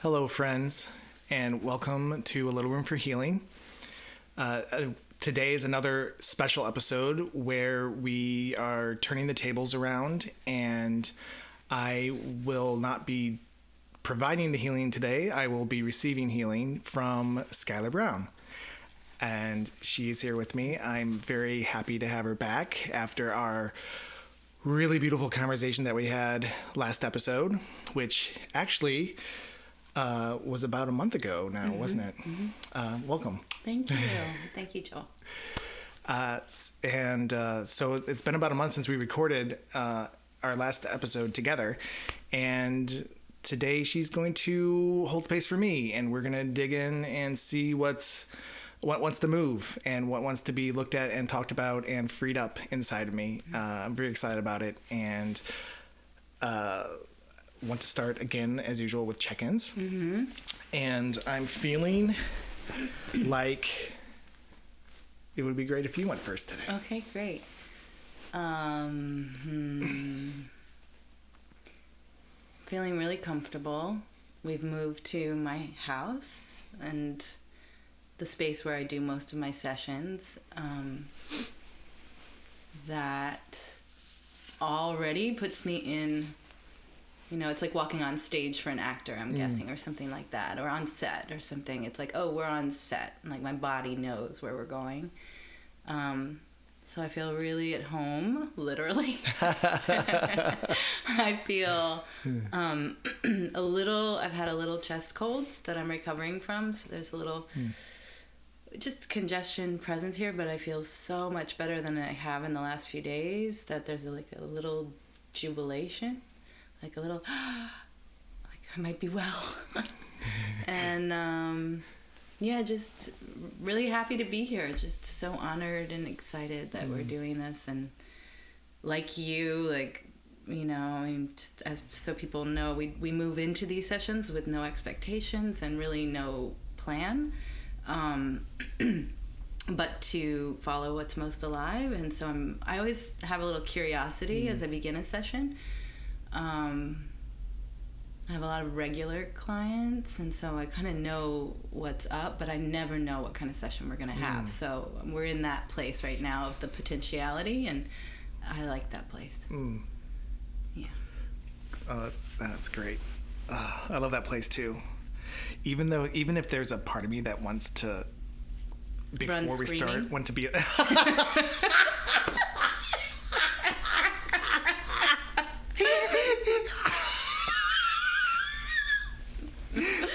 Hello, friends, and welcome to A Little Room for Healing. Today is another special episode where we are turning the tables around, and I will not be providing the healing today. I will be receiving healing from Schuyler Brown. And she's here with me. I'm very happy to have her back after our really beautiful conversation that we had last episode, which actually was about a month ago now, wasn't it? Mm-hmm. Welcome. Thank you. Thank you, Joel. So it's been about a month since we recorded our last episode together. And today she's going to hold space for me. And we're going to dig in and see what wants to move and what wants to be looked at and talked about and freed up inside of me. I'm very excited about it. And want to start again, as usual, with check-ins. Mm-hmm. And I'm feeling like it would be great if you went first today. Okay, great. Feeling really comfortable. We've moved to my house and the space where I do most of my sessions. That already puts me in, it's like walking on stage for an actor, I'm guessing, or something like that, or on set or something. It's like, oh, we're on set. Like my body knows where we're going. So I feel really at home, literally. I feel I've had a little chest colds that I'm recovering from. So there's a little just congestion presence here, but I feel so much better than I have in the last few days that there's a little jubilation. Like a little, like I might be well. And just really happy to be here. Just so honored and excited that we're doing this. And like you, just as so people know, we move into these sessions with no expectations and really no plan, but to follow what's most alive. And so I always have a little curiosity as I begin a session. I have a lot of regular clients, and so I kind of know what's up, but I never know what kind of session we're going to have. So we're in that place right now of the potentiality, and I like that place. Yeah. Oh, that's great. I love that place too. Even if there's a part of me that wants to, before we start, want to be...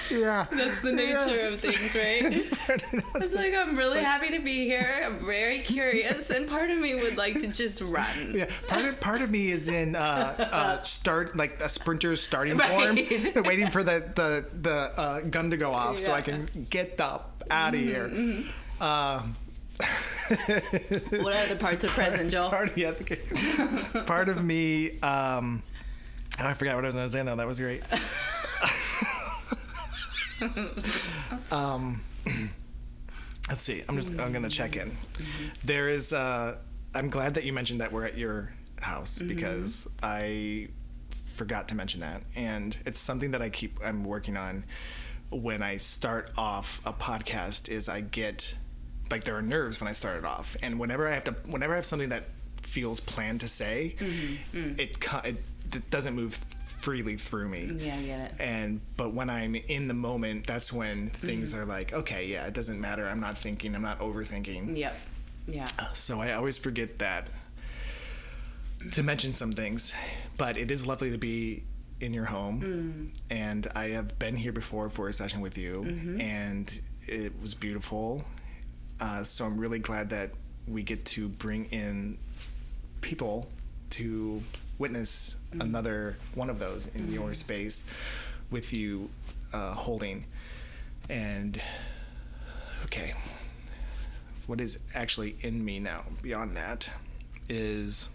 Yeah. That's the nature of things, right? It's like, I'm really happy to be here. I'm very curious, and part of me would like to just run. Yeah, part of me is in start, like a sprinter's starting form, waiting for the gun to go off so I can get up out of here. Mm-hmm. What other parts are present, Joel? Part of me, I forgot what I was going to say though. That was great. Let's see. I'm going to check in. There is, I'm glad that you mentioned that we're at your house because I forgot to mention that. And it's something that I'm working on when I start off a podcast is I get, like, there are nerves when I start it off. And whenever I have something that feels planned to say, it doesn't move freely through me. Yeah, I get it. But when I'm in the moment, that's when things are like, okay, yeah, it doesn't matter. I'm not thinking. I'm not overthinking. Yep. Yeah. So I always forget that to mention some things, but it is lovely to be in your home. And I have been here before for a session with you, and it was beautiful. So I'm really glad that we get to bring in people to witness another one of those in your space with you holding. And okay, what is actually in me now beyond that is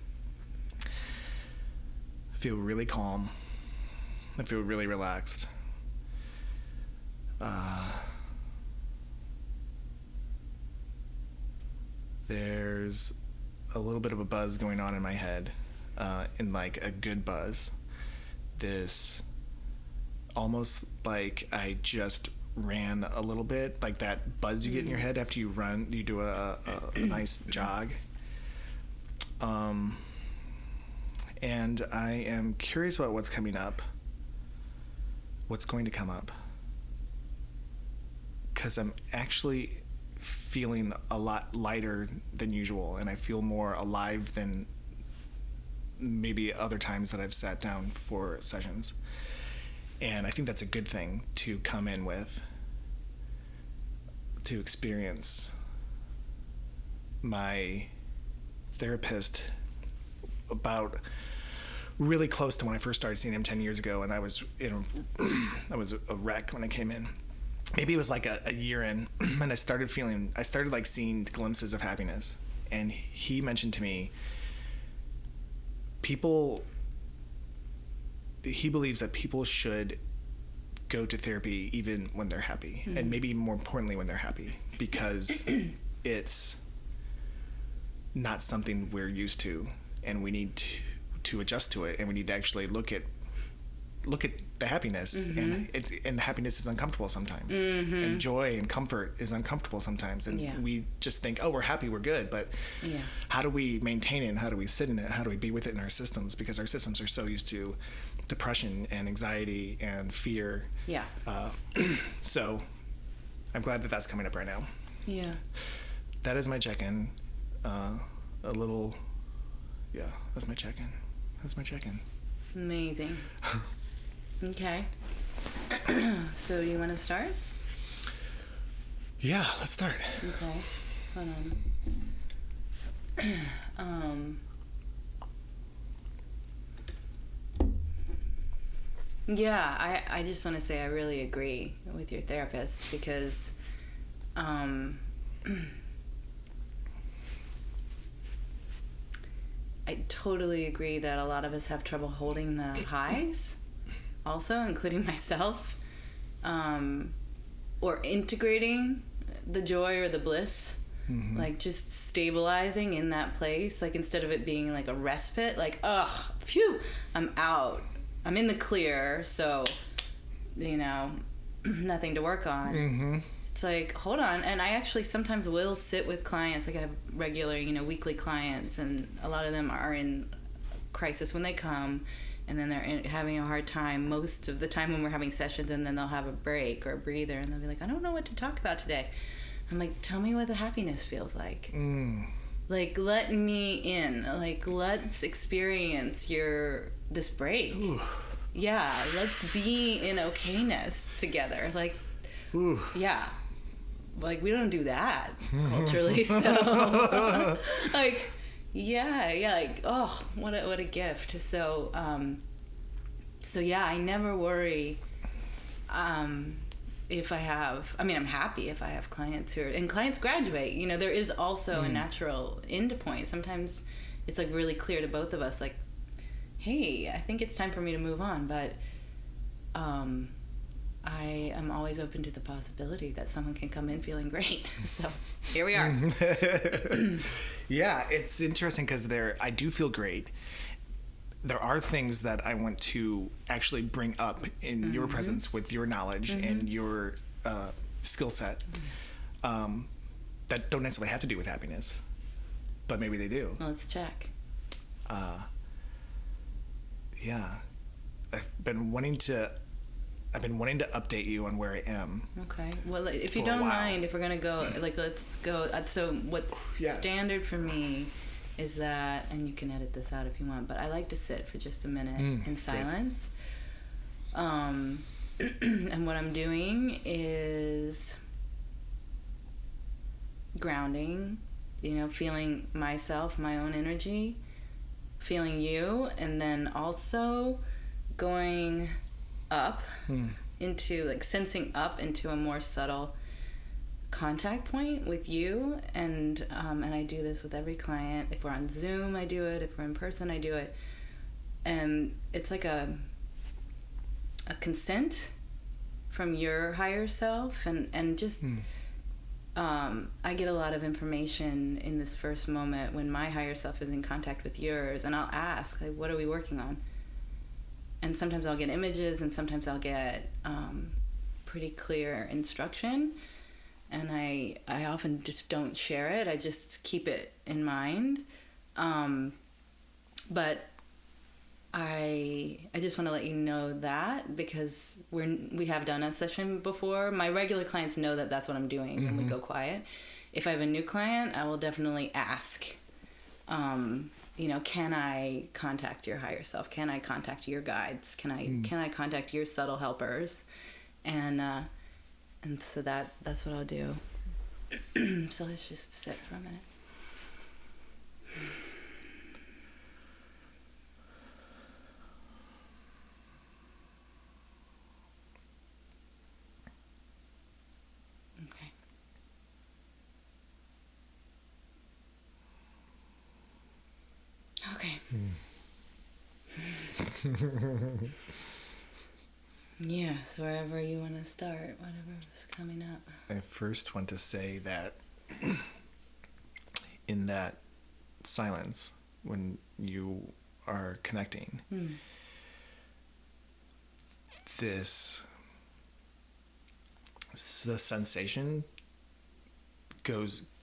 I feel really calm. I feel really relaxed. There's a little bit of a buzz going on in my head. In like a good buzz, this almost like I just ran a little bit, like that buzz you get in your head after you run, you do a nice jog. And I am curious about what's coming up, what's going to come up, because I'm actually feeling a lot lighter than usual, and I feel more alive than maybe other times that I've sat down for sessions. And I think that's a good thing to come in with, to experience. My therapist, about really close to when I first started seeing him 10 years ago, and I was I was a wreck when I came in. Maybe it was like a year in, and I started like seeing glimpses of happiness. And he mentioned to me, he believes that people should go to therapy even when they're happy, and maybe more importantly when they're happy, because it's not something we're used to, and we need to adjust to it, and we need to actually look at the happiness, and the happiness is uncomfortable sometimes, and joy and comfort is uncomfortable sometimes, and we just think, oh, we're happy, we're good, but how do we maintain it, and how do we sit in it, how do we be with it in our systems, because our systems are so used to depression and anxiety and fear. So I'm glad that that's coming up right now. That is my check-in. That's my check-in. Amazing. Okay. So you want to start? Yeah, let's start. Okay. Hold on. Yeah, I just want to say I really agree with your therapist, because I totally agree that a lot of us have trouble holding the highs, also, including myself, or integrating the joy or the bliss, like just stabilizing in that place, like instead of it being like a respite, like, ugh, phew, I'm out, I'm in the clear, so, nothing to work on. It's like, hold on. And I actually sometimes will sit with clients, like I have regular, weekly clients, and a lot of them are in crisis when they come, and then they're having a hard time most of the time when we're having sessions, and then they'll have a break or a breather, and they'll be like, I don't know what to talk about today. I'm like, tell me what the happiness feels like. Like, let me in. Like, let's experience this break. Ooh. Yeah, let's be in okayness together. Like, ooh. Yeah. Like, we don't do that culturally, so like, like, oh, what a gift. So yeah, I never worry if I'm happy if I have clients and clients graduate. There is also a natural end point. Sometimes it's like really clear to both of us, like, hey, I think it's time for me to move on, but I am always open to the possibility that someone can come in feeling great. So here we are. Yeah, it's interesting because I do feel great. There are things that I want to actually bring up in your presence with your knowledge and your skill set that don't necessarily have to do with happiness, but maybe they do. Well, let's check. Yeah, I've been wanting to update you on where I am. Okay. Well, if you don't mind, if we're going to go, like, let's go. So what's standard for me is that, and you can edit this out if you want, but I like to sit for just a minute in silence. And what I'm doing is grounding, feeling myself, my own energy, feeling you, and then also going up into, like, sensing up into a more subtle contact point with you, and I do this with every client. If we're on Zoom, I do it. If we're in person, I do it. And it's like a consent from your higher self, and just I get a lot of information in this first moment when my higher self is in contact with yours, and I'll ask, like, what are we working on? and sometimes I'll get images, and sometimes I'll get pretty clear instruction. And I often just don't share it. I just keep it in mind. But I just want to let you know that, because we have done a session before. My regular clients know that that's what I'm doing when we go quiet. If I have a new client, I will definitely ask, can I contact your higher self? Can I contact your guides? Can I contact your subtle helpers? And so that's what I'll do. So let's just sit for a minute. Okay. Yes, wherever you want to start, whatever's coming up. I first want to say that in that silence, when you are connecting, the sensation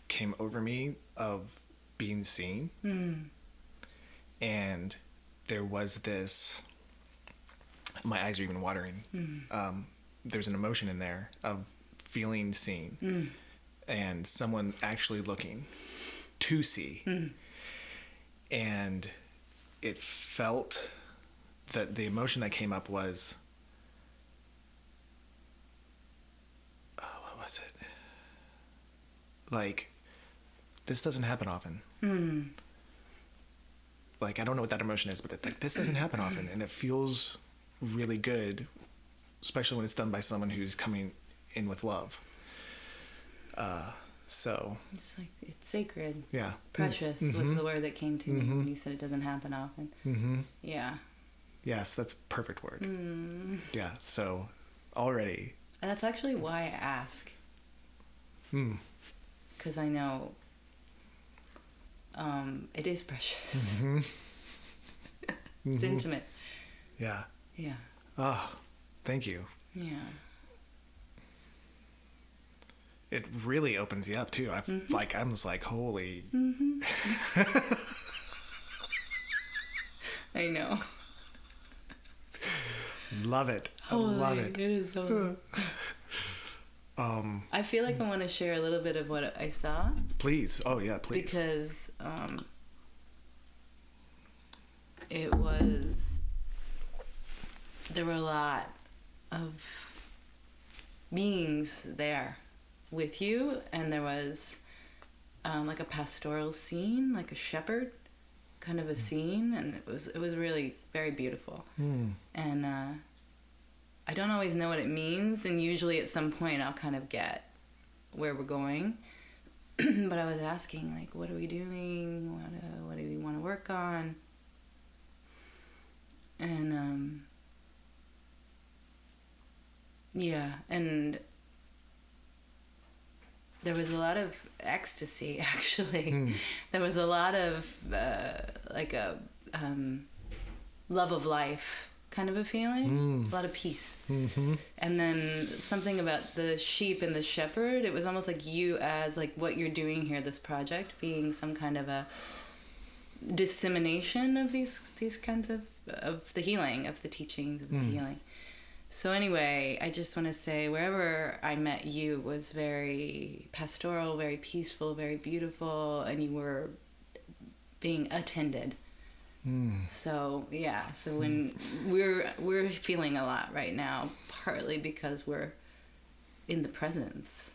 came over me of being seen. And there was this, my eyes are even watering. There's an emotion in there of feeling seen and someone actually looking to see. And it felt that the emotion that came up was, what was it? Like, this doesn't happen often. Like, I don't know what that emotion is, but this doesn't happen often, and it feels really good, especially when it's done by someone who's coming in with love. So it's like, it's sacred. Yeah. Precious was the word that came to me when you said it doesn't happen often. Yeah. Yes, that's a perfect word. Yeah. So already. That's actually why I ask. Because I know it is precious. It's intimate. Yeah. Yeah. Oh, thank you. Yeah. It really opens you up too. I'm just like, holy. I know. Love it. Holy, I love it. It is so. I feel like I want to share a little bit of what I saw. Please. Oh yeah, please. Because there were a lot of beings there with you, and there was like a pastoral scene, like a shepherd kind of a scene, and it was really very beautiful. And I don't always know what it means, and usually at some point I'll kind of get where we're going. But I was asking, like, what are we doing? What do we want to work on? And yeah, and there was a lot of ecstasy, actually. There was a lot of like a love of life kind of a feeling, a lot of peace. And then something about the sheep and the shepherd, it was almost like you as like what you're doing here, this project being some kind of a dissemination of these kinds of the healing, of the teachings of the healing. So anyway, I just want to say wherever I met you was very pastoral, very peaceful, very beautiful, and you were being attended. So yeah, so when we're feeling a lot right now, partly because we're in the presence,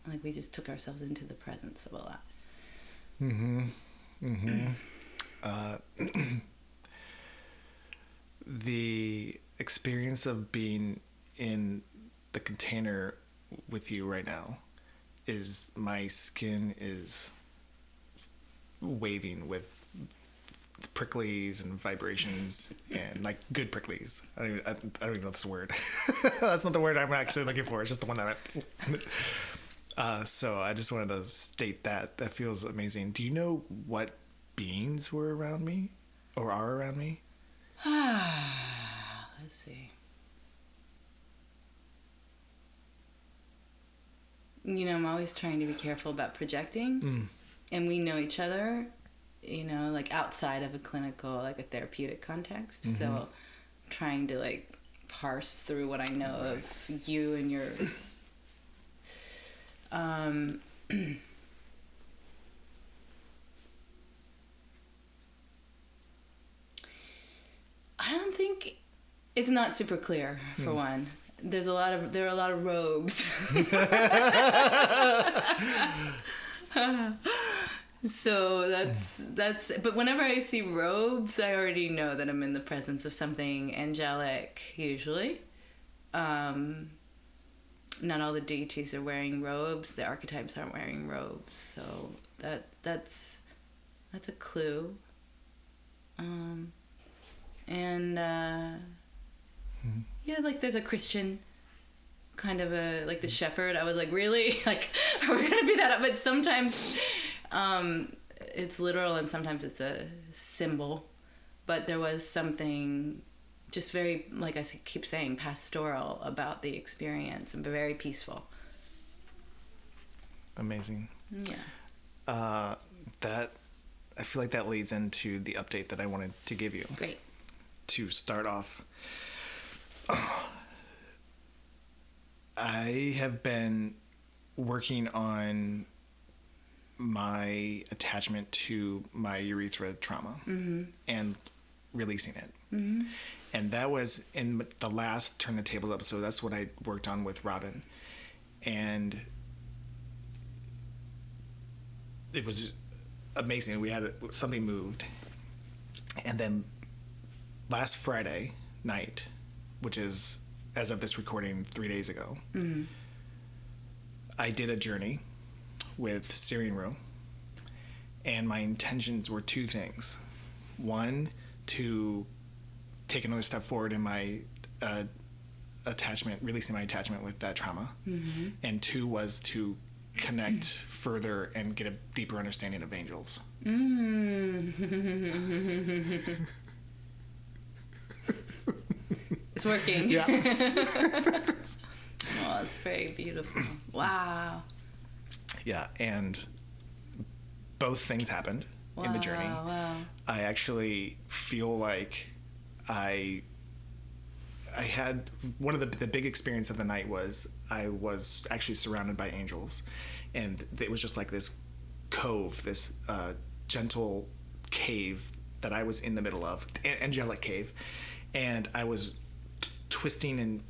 like we just took ourselves into the presence of a lot. The experience of being in the container with you right now is, my skin is waving with pricklies and vibrations, and like good pricklies. I don't even know this word. That's not the word I'm actually looking for. It's just the one that so I just wanted to state that feels amazing. Do you know what beings were around me or are around me? I'm always trying to be careful about projecting. And we know each other, like outside of a clinical, like a therapeutic context. So I'm trying to like parse through what I know of you and your I don't think it's not super clear, for one. There are a lot of robes. So that's but whenever I see robes, I already know that I'm in the presence of something angelic, usually. Not all the deities are wearing robes, the archetypes aren't wearing robes, so that's a clue. Yeah, like there's a Christian kind of like the shepherd. I was like, really? Like, are we gonna be that up? But sometimes it's literal and sometimes it's a symbol. But there was something just very, like I keep saying, pastoral about the experience and very peaceful. Amazing. Yeah. That I feel like that leads into the update that I wanted to give you. Great. To start off, I have been working on my attachment to my urethra trauma and releasing it. And that was in the last Turn the Tables episode. That's what I worked on with Robin. And it was amazing. We had something moved. And then last Friday night, which is, as of this recording, 3 days ago, I did a journey with Syrian Row, and my intentions were two things. One, to take another step forward in my attachment, releasing my attachment with that trauma, and two was to connect further and get a deeper understanding of angels. It's working. Yeah. Oh, it's very beautiful. Wow. Yeah, and both things happened in the journey. Wow. I actually feel like I had one of the big experience of the night was I was actually surrounded by angels, and it was just like this cove, this gentle cave that I was in the middle of, angelic cave, and I was twisting and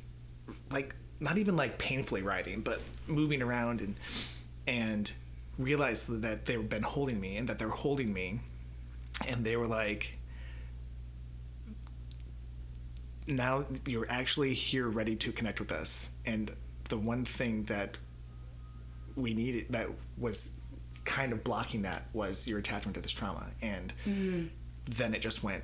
like not even like painfully writhing, but moving around and realized that they've been holding me and that they're holding me, and they were like, now you're actually here ready to connect with us. And the one thing that we needed that was kind of blocking that was your attachment to this trauma. And then it just went,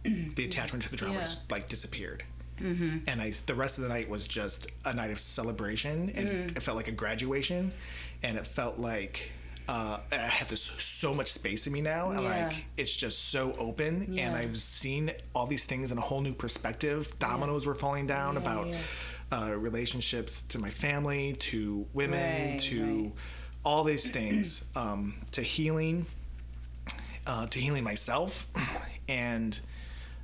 the attachment to the trauma just like disappeared. And the rest of the night was just a night of celebration, and it felt like a graduation, and it felt like I have this so much space in me now, and like it's just so open, and I've seen all these things in a whole new perspective. Dominoes were falling down about relationships to my family, to women, to all these things, to healing myself, and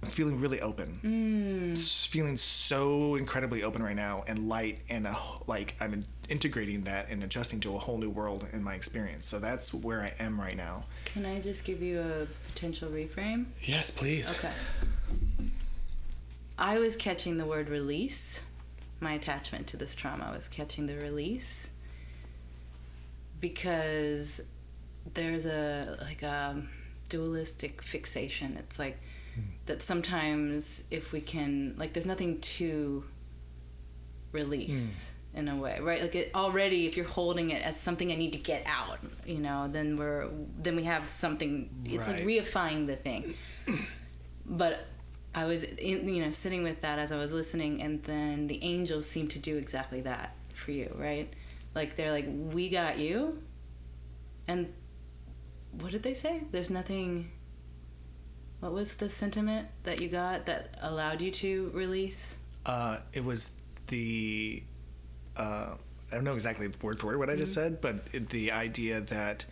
I'm feeling really open. Feeling so incredibly open right now, and light, and like I'm integrating that and adjusting to a whole new world in my experience. So that's where I am right now. Can I just give you a potential reframe? Yes, please. Okay. I was catching the word release. My attachment to this trauma was catching the release, because there's a dualistic fixation. It's like that sometimes if we can, like, there's nothing to release in a way, right? Like already if you're holding it as something I need to get out, then we have something, it's like reifying the thing. But I was sitting with that as I was listening, and then the angels seem to do exactly that for you, right? Like they're like, we got you. And what did they say? There's nothing. What was the sentiment that you got that allowed you to release? It was the I don't know exactly word for word what I just said, but the idea that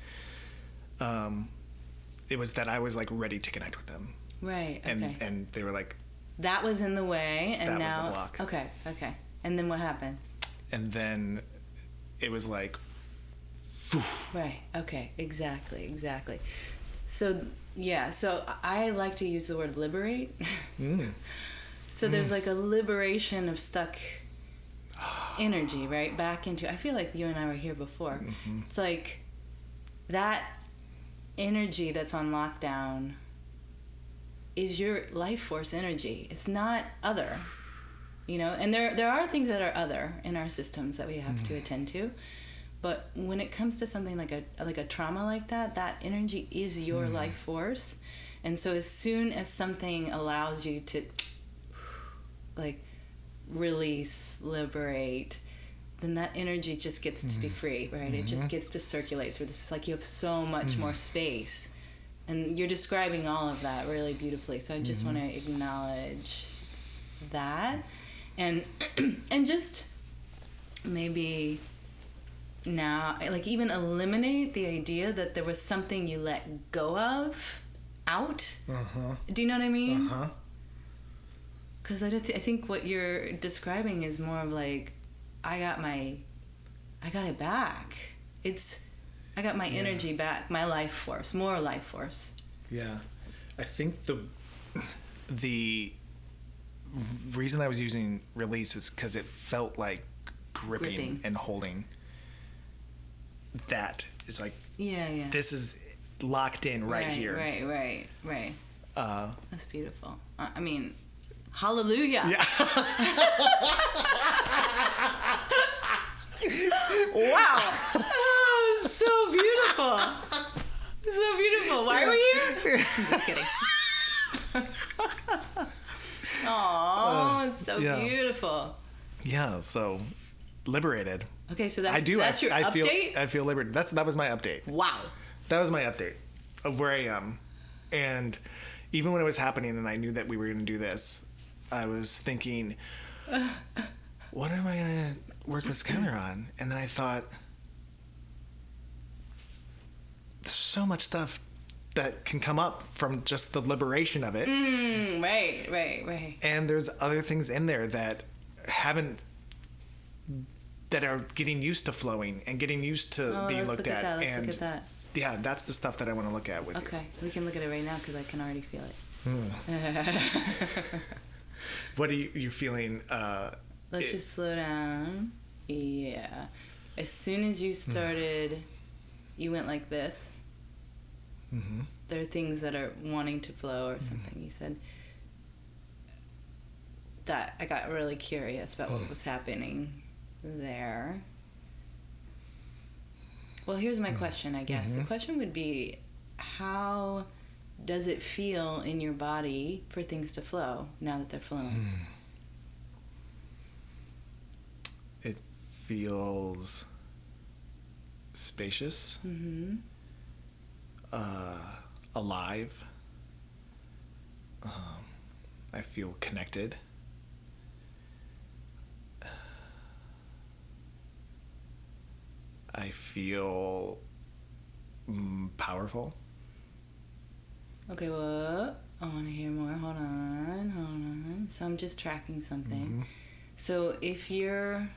it was that I was like ready to connect with them. Right. Okay. And they were like, that was in the way, and that now was the block. Okay. And then what happened? And then it was like, right. Okay. Exactly. So yeah. So I like to use the word liberate. So there's like a liberation of stuck energy, right? Back into. I feel like you and I were here before. It's like that energy that's on lockdown is your life force energy. It's not other, you know. And there are things that are other in our systems that we have to attend to. But when it comes to something like a trauma like that, that energy is your life force. And so as soon as something allows you to like release, liberate, then that energy just gets to be free, right? It just gets to circulate through this. It's like you have so much more space. And you're describing all of that really beautifully. So I just want to acknowledge that. And and just maybe now, like, even eliminate the idea that there was something you let go of out. Do you know what I mean? Because I think what you're describing is more of like, I got it back. I got my energy back, my life force, more life force. Yeah. I think the reason I was using release is because it felt like gripping and holding. That is like, this is locked in right here. Right. That's beautiful. I mean, hallelujah. Yeah. Wow. Oh, so beautiful. So beautiful. Why were you here? I'm just kidding. Oh, it's so beautiful. Yeah, so liberated. Okay, so that's your update? I feel liberated. That was my update. Wow. That was my update of where I am. And even when it was happening and I knew that we were going to do this, I was thinking, what am I going to work with Schuyler on? And then I thought, there's so much stuff that can come up from just the liberation of it. Right. And there's other things in there that are getting used to flowing and getting used to being looked at. Let's look at that. Yeah, that's the stuff that I want to look at with you. Okay, we can look at it right now because I can already feel it. What are you feeling? Let's just slow down. Yeah. As soon as you started, you went like this. There are things that are wanting to flow or something. You said that I got really curious about what was happening there. Well, here's my question, I guess. The question would be, how does it feel in your body for things to flow now that they're flowing? It feels spacious, alive. I feel connected. I feel powerful. Okay, well, I want to hear more. Hold on. So I'm just tracking something. So if you're...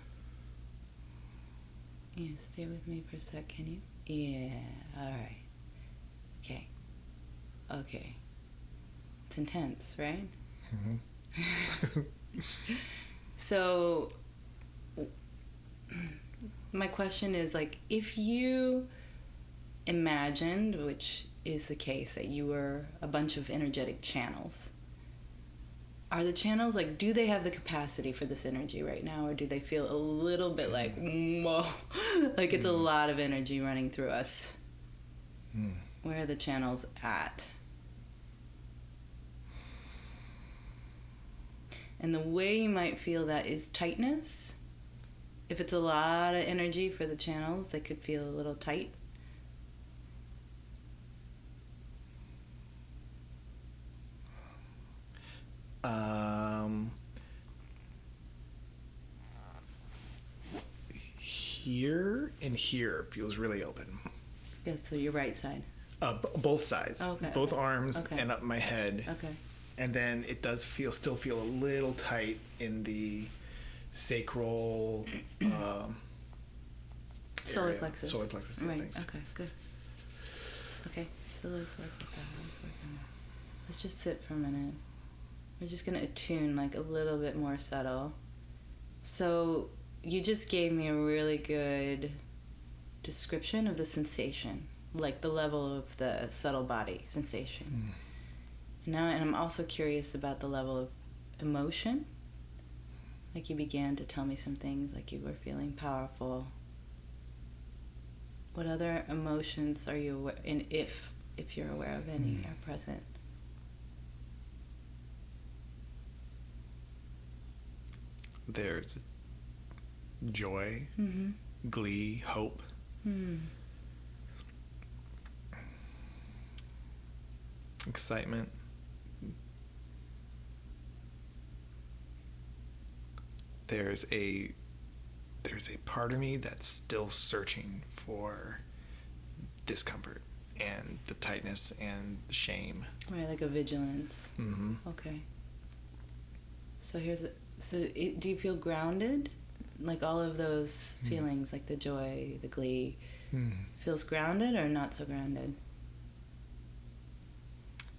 Yeah, stay with me for a sec, can you? Yeah, all right. Okay. It's intense, right? So... my question is, like, if you imagined, which is the case, that you were a bunch of energetic channels, are the channels, like, do they have the capacity for this energy right now, or do they feel a little bit like, whoa, like it's a lot of energy running through us? Where are the channels at? And the way you might feel that is tightness. If it's a lot of energy for the channels, they could feel a little tight. here and here feels really open. Yeah, so your right side. Both sides. Okay. Both arms Okay. and up my head. Okay. And then it does still feel a little tight in the sacral Solar area. plexus. Solar plexus. Right. Things. Okay. Good. Okay. So let's work with that. Let's work on that. Let's just sit for a minute. We're just gonna attune like a little bit more subtle. So you just gave me a really good description of the sensation, like the level of the subtle body sensation. Now, and I'm also curious about the level of emotion. Like you began to tell me some things, like you were feeling powerful. What other emotions are you aware, and if you're aware of any, are present? There's joy, glee, hope. Excitement. There's a part of me that's still searching for discomfort and the tightness and the shame. Right, like a vigilance. Okay. So do you feel grounded? Like all of those feelings, like the joy, the glee, feels grounded or not so grounded?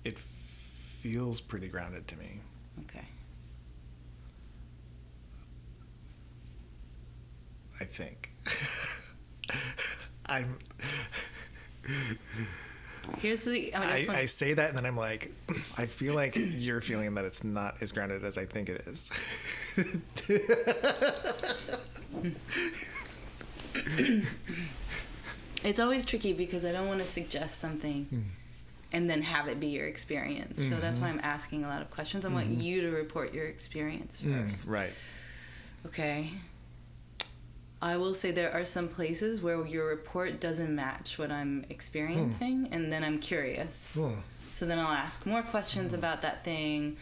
It feels pretty grounded to me. Okay. I think. I say that and then I'm like, I feel like you're feeling that it's not as grounded as I think it is. It's always tricky because I don't want to suggest something and then have it be your experience. So that's why I'm asking a lot of questions. I want you to report your experience first. Right. Okay. I will say there are some places where your report doesn't match what I'm experiencing, and then I'm curious. So then I'll ask more questions about that thing,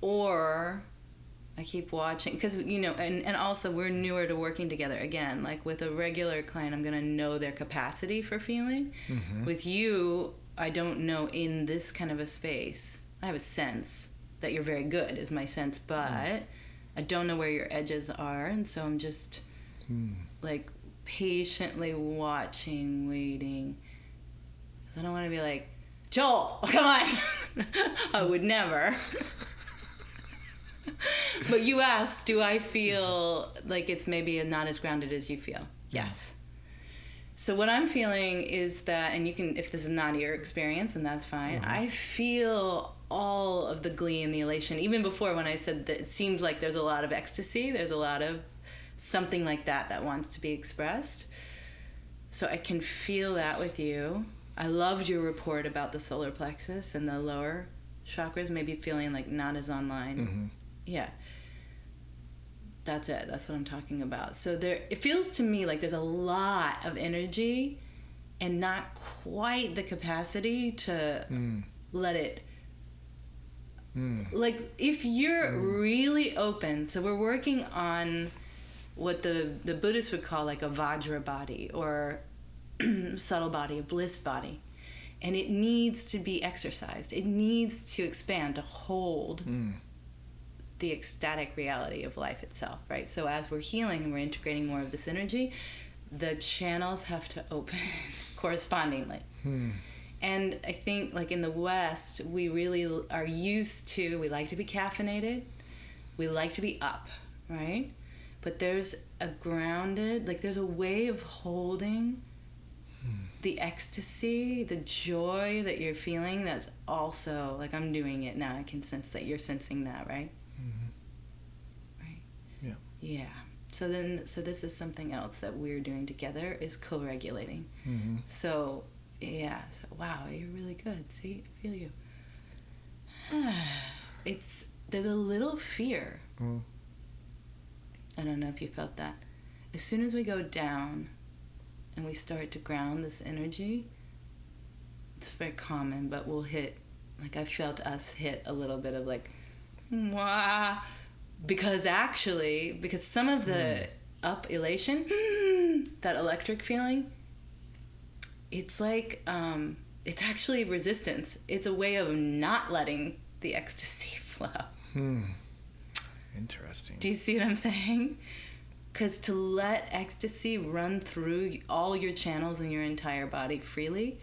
or I keep watching, because, and also we're newer to working together. Again, like with a regular client, I'm going to know their capacity for feeling. With you, I don't know in this kind of a space. I have a sense that you're very good, is my sense, but I don't know where your edges are, and so I'm just... like patiently watching, waiting. I don't want to be like, Joel, come on. I would never. But you asked, do I feel like it's maybe not as grounded as you feel? Yes. So what I'm feeling is that, and you can, if this is not your experience, and that's fine, I feel all of the glee and the elation, even before when I said that it seems like there's a lot of ecstasy, there's a lot of something like that wants to be expressed. So I can feel that with you. I loved your report about the solar plexus and the lower chakras, maybe feeling like not as online. Yeah. That's it. That's what I'm talking about. So it feels to me like there's a lot of energy and not quite the capacity to let it... Like, if you're really open, so we're working on what the Buddhists would call like a Vajra body, or subtle body, a bliss body. And it needs to be exercised. It needs to expand to hold the ecstatic reality of life itself, right? So as we're healing and we're integrating more of this energy, the channels have to open correspondingly. And I think like in the West, we really are used to, we like to be caffeinated, we like to be up, right? But there's a grounded, like there's a way of holding the ecstasy, the joy that you're feeling that's also, like I'm doing it now, I can sense that you're sensing that, right? Right? Yeah. Yeah. So this is something else that we're doing together, is co-regulating. So, yeah. So, wow, you're really good. See? I feel you. There's a little fear. I don't know if you felt that. As soon as we go down and we start to ground this energy, it's very common, but we'll hit, like I felt us hit a little bit of like, wah, because some of the up elation that electric feeling, it's like, it's actually resistance. It's a way of not letting the ecstasy flow. Interesting. Do you see what I'm saying? Because to let ecstasy run through all your channels in your entire body freely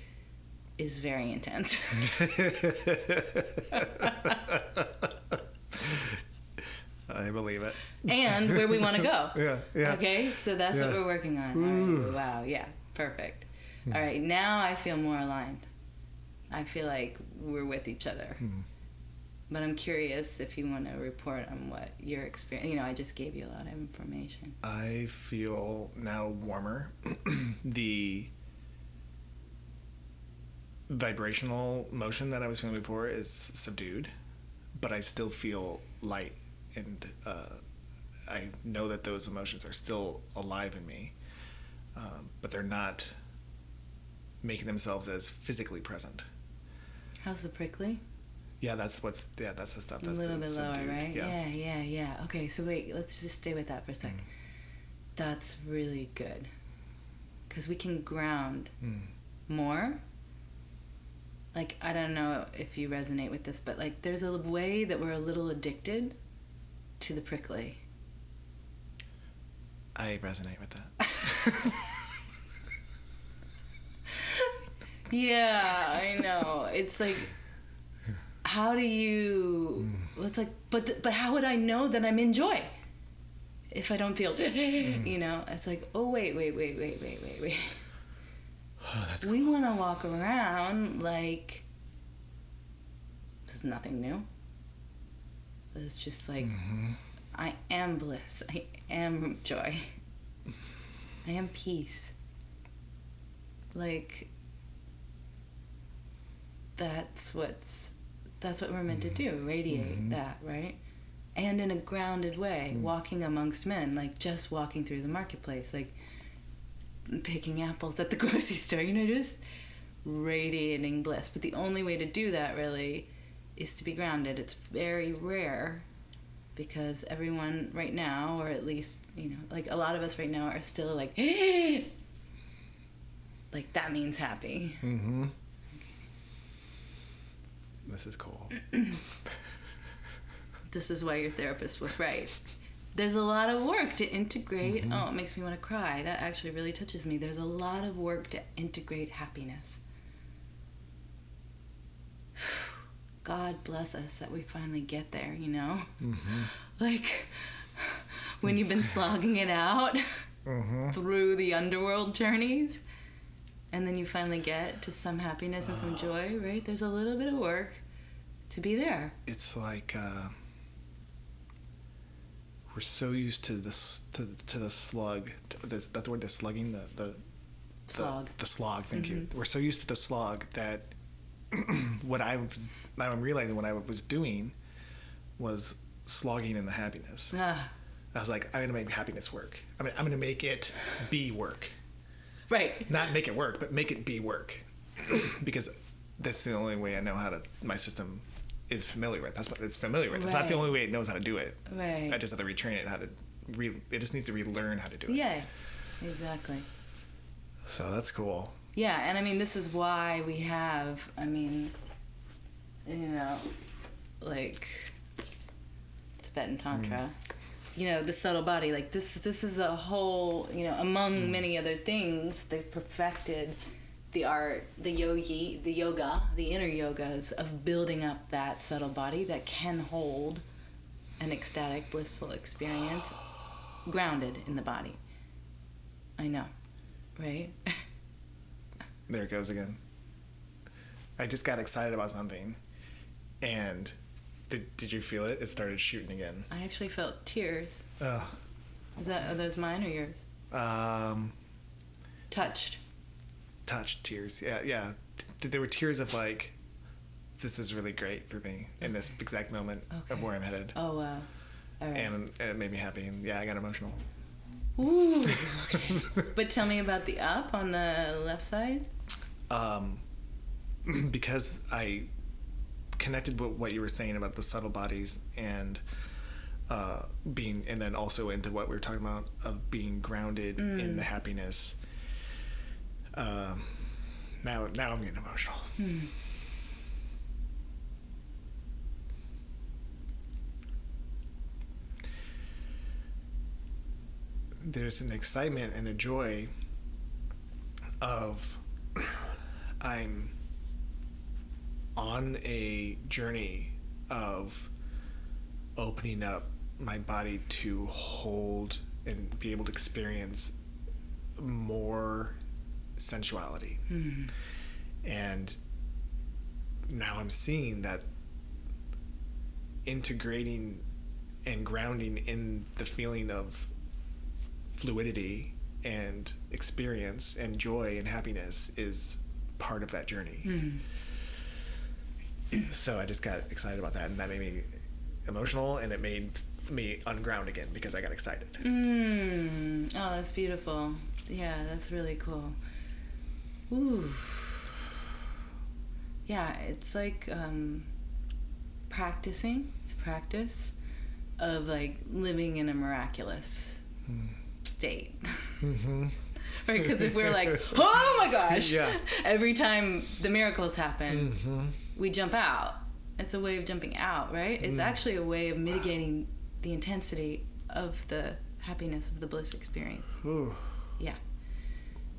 is very intense. I believe it. And where we want to go. Yeah. Okay, so that's what we're working on. All right, wow, yeah, perfect. All right, now I feel more aligned. I feel like we're with each other. But I'm curious if you want to report on what your experience... You know, I just gave you a lot of information. I feel now warmer. The vibrational motion that I was feeling before is subdued, but I still feel light, and I know that those emotions are still alive in me, but they're not making themselves as physically present. How's the prickly? Yeah, that's the stuff. That's a little bit subdued. lower, right? Yeah. Okay, so wait, let's just stay with that for a sec. That's really good. Because we can ground more. Like, I don't know if you resonate with this, but like there's a way that we're a little addicted to the prickly. I resonate with that. Yeah, I know. It's like, how do you... It's like, but how would I know that I'm in joy if I don't feel... You know? It's like, oh, wait. Oh, that's We want to walk around like this is nothing new. It's just like, I am bliss. I am joy. I am peace. Like, that's what we're meant to do, radiate that, right? And in a grounded way, walking amongst men, like just walking through the marketplace, like picking apples at the grocery store, you know, just radiating bliss. But the only way to do that really is to be grounded. It's very rare because everyone right now, or at least, you know, like a lot of us right now are still like, like that means happy. This is cool. This is why your therapist was right. There's a lot of work to integrate. Oh, it makes me want to cry. That actually really touches me. There's a lot of work to integrate happiness. God bless us that we finally get there, you know? Like, when you've been slogging it out through the underworld journeys, and then you finally get to some happiness and some joy, right? There's a little bit of work to be there. It's like we're so used to this to the slug. That's the word. The slugging. The Slog. The slog. Thank you. We're so used to the slog that I'm realizing what I was doing was slogging in the happiness. I was like, I'm gonna make happiness work. I'm gonna make it be work. Right. Not make it work, but make it be work. Because that's the only way I know how to. My system is familiar with. That's what it's familiar with. It's not the only way it knows how to do it. Right. I just have to retrain it how to. It just needs to relearn how to do it. Yeah. Exactly. So that's cool. Yeah, and I mean, this is why we have. I mean, you know, like Tibetan Tantra. You know, the subtle body, like this is a whole, you know, among many other things, they've perfected the art, the yoga, the inner yogas of building up that subtle body that can hold an ecstatic, blissful experience grounded in the body. I know, right? There it goes again. I just got excited about something, and did you feel it? It started shooting again. I actually felt tears. Oh. Are those mine or yours? Touched Tears. Yeah. There were tears of like, this is really great for me in this exact moment of where I'm headed. Oh, wow. All right. And it made me happy, and yeah, I got emotional. Ooh, okay. But tell me about the up on the left side. Because I connected with what you were saying about the subtle bodies, and being, and then also into what we were talking about of being grounded in the happiness. Now I'm getting emotional. There's an excitement and a joy of I'm on a journey of opening up my body to hold and be able to experience more sensuality. And now I'm seeing that integrating and grounding in the feeling of fluidity and experience and joy and happiness is part of that journey. So I just got excited about that, and that made me emotional, and it made me unground again because I got excited. Oh, that's beautiful. Yeah, that's really cool. Ooh. Yeah, it's like practicing. It's practice of like living in a miraculous state. Right? Because if we're like, oh my gosh, every time the miracles happen, we jump out. It's a way of jumping out, right? It's actually a way of mitigating the intensity of the happiness of the bliss experience. Yeah.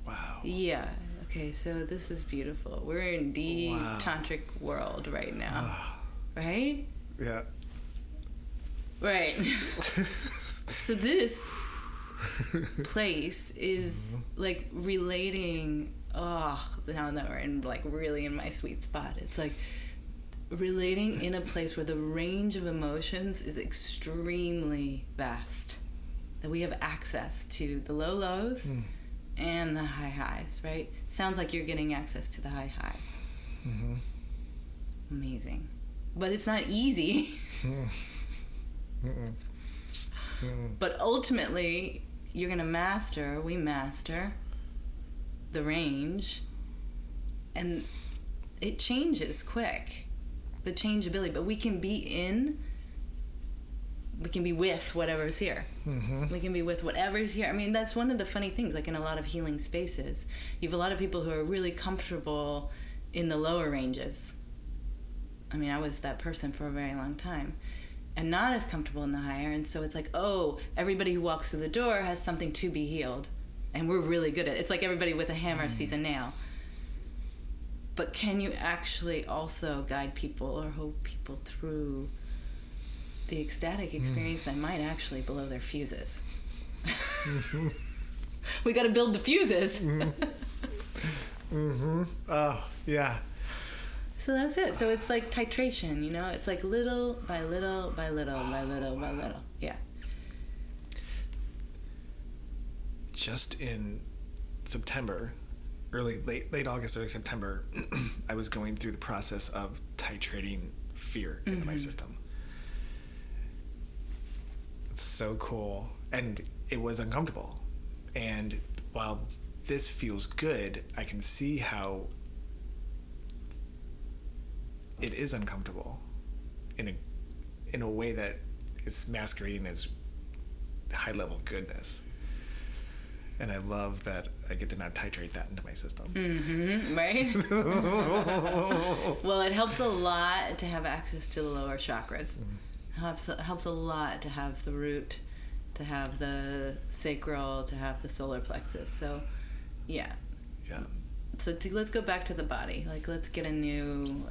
Wow. Yeah. Okay, so this is beautiful. We're in the tantric world right now. Right? Yeah. Right. So this place is like relating, now that we're in like really in my sweet spot, it's like relating in a place where the range of emotions is extremely vast, that we have access to the low lows and the high highs, right? Sounds like you're getting access to the high highs. Amazing. But it's not easy. But ultimately you're gonna we master the range, and it changes quick, the changeability, but we can be with whatever's here. We can be with whatever's here. I mean, that's one of the funny things, like in a lot of healing spaces, you have a lot of people who are really comfortable in the lower ranges. I mean, I was that person for a very long time, and not as comfortable in the higher. And so it's like, oh, everybody who walks through the door has something to be healed, and we're really good at it. It's like everybody with a hammer sees a nail. But can you actually also guide people or hold people through the ecstatic experience that might actually blow their fuses? We got to build the fuses. Oh, yeah. So that's it. So it's like titration, you know? It's like little by little by little by little by little. Yeah. Just in September, late August, early September, I was going through the process of titrating fear into my system. It's so cool. And it was uncomfortable. And while this feels good, I can see how it is uncomfortable in a way that is masquerading as high level goodness. And I love that I get to now titrate that into my system. Right? Well, it helps a lot to have access to the lower chakras. It helps a lot to have the root, to have the sacral, to have the solar plexus. So, yeah. Yeah. So let's go back to the body. Like, let's get an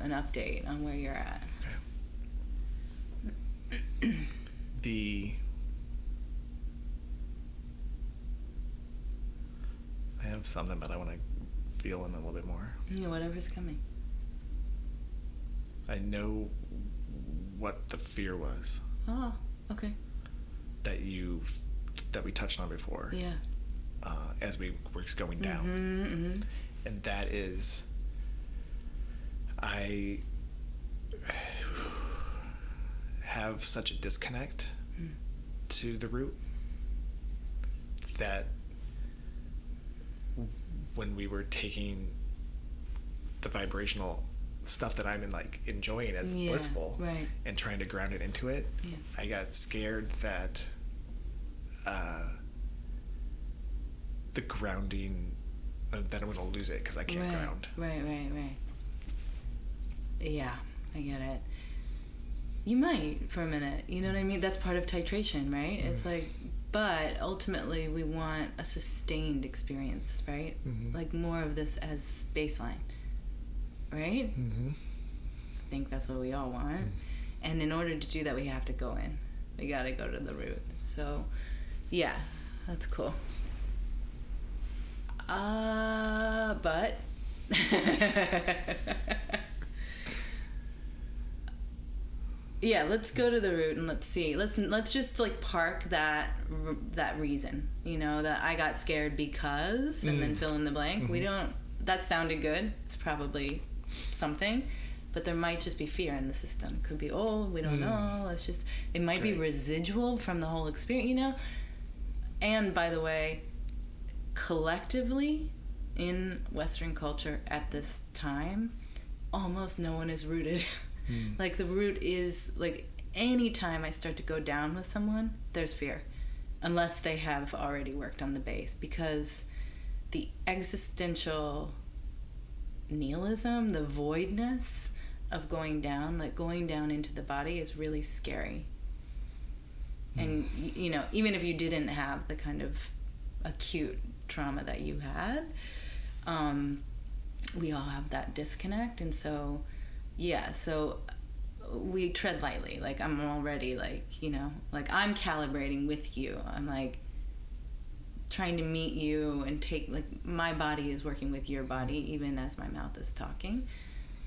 update on where you're at. Okay. I have something, but I want to feel in a little bit more. Yeah, whatever's coming. I know what the fear was. Oh, okay. That we touched on before. Yeah. As we were going down. And that is, I have such a disconnect to the root that when we were taking the vibrational stuff that I'm enjoying as blissful, right, and trying to ground it into it, I got scared that the grounding, that I'm going to lose it because I can't ground. Right. Yeah, I get it. You might for a minute, you know what I mean? That's part of titration, right? It's like, but ultimately we want a sustained experience, right? Like more of this as baseline, right? I think that's what we all want. And in order to do that, we have to go in. We got to go to the root. So, yeah, that's cool. But yeah, let's go to the root and let's see. Let's just like park that reason, you know, that I got scared because, and then fill in the blank. We don't. That sounded good. It's probably something, but there might just be fear in the system. Could be, we don't know. Let's just. It might be residual from the whole experience, you know. And by the way, collectively in Western culture at this time, almost no one is rooted. Like the root is like anytime I start to go down with someone, there's fear, unless they have already worked on the base, because the existential nihilism, the voidness of going down, like going down into the body, is really scary. And you know, even if you didn't have the kind of acute trauma that you had, we all have that disconnect. And so so we tread lightly. Like I'm already like, you know, like I'm calibrating with you. I'm like trying to meet you and take, like my body is working with your body even as my mouth is talking.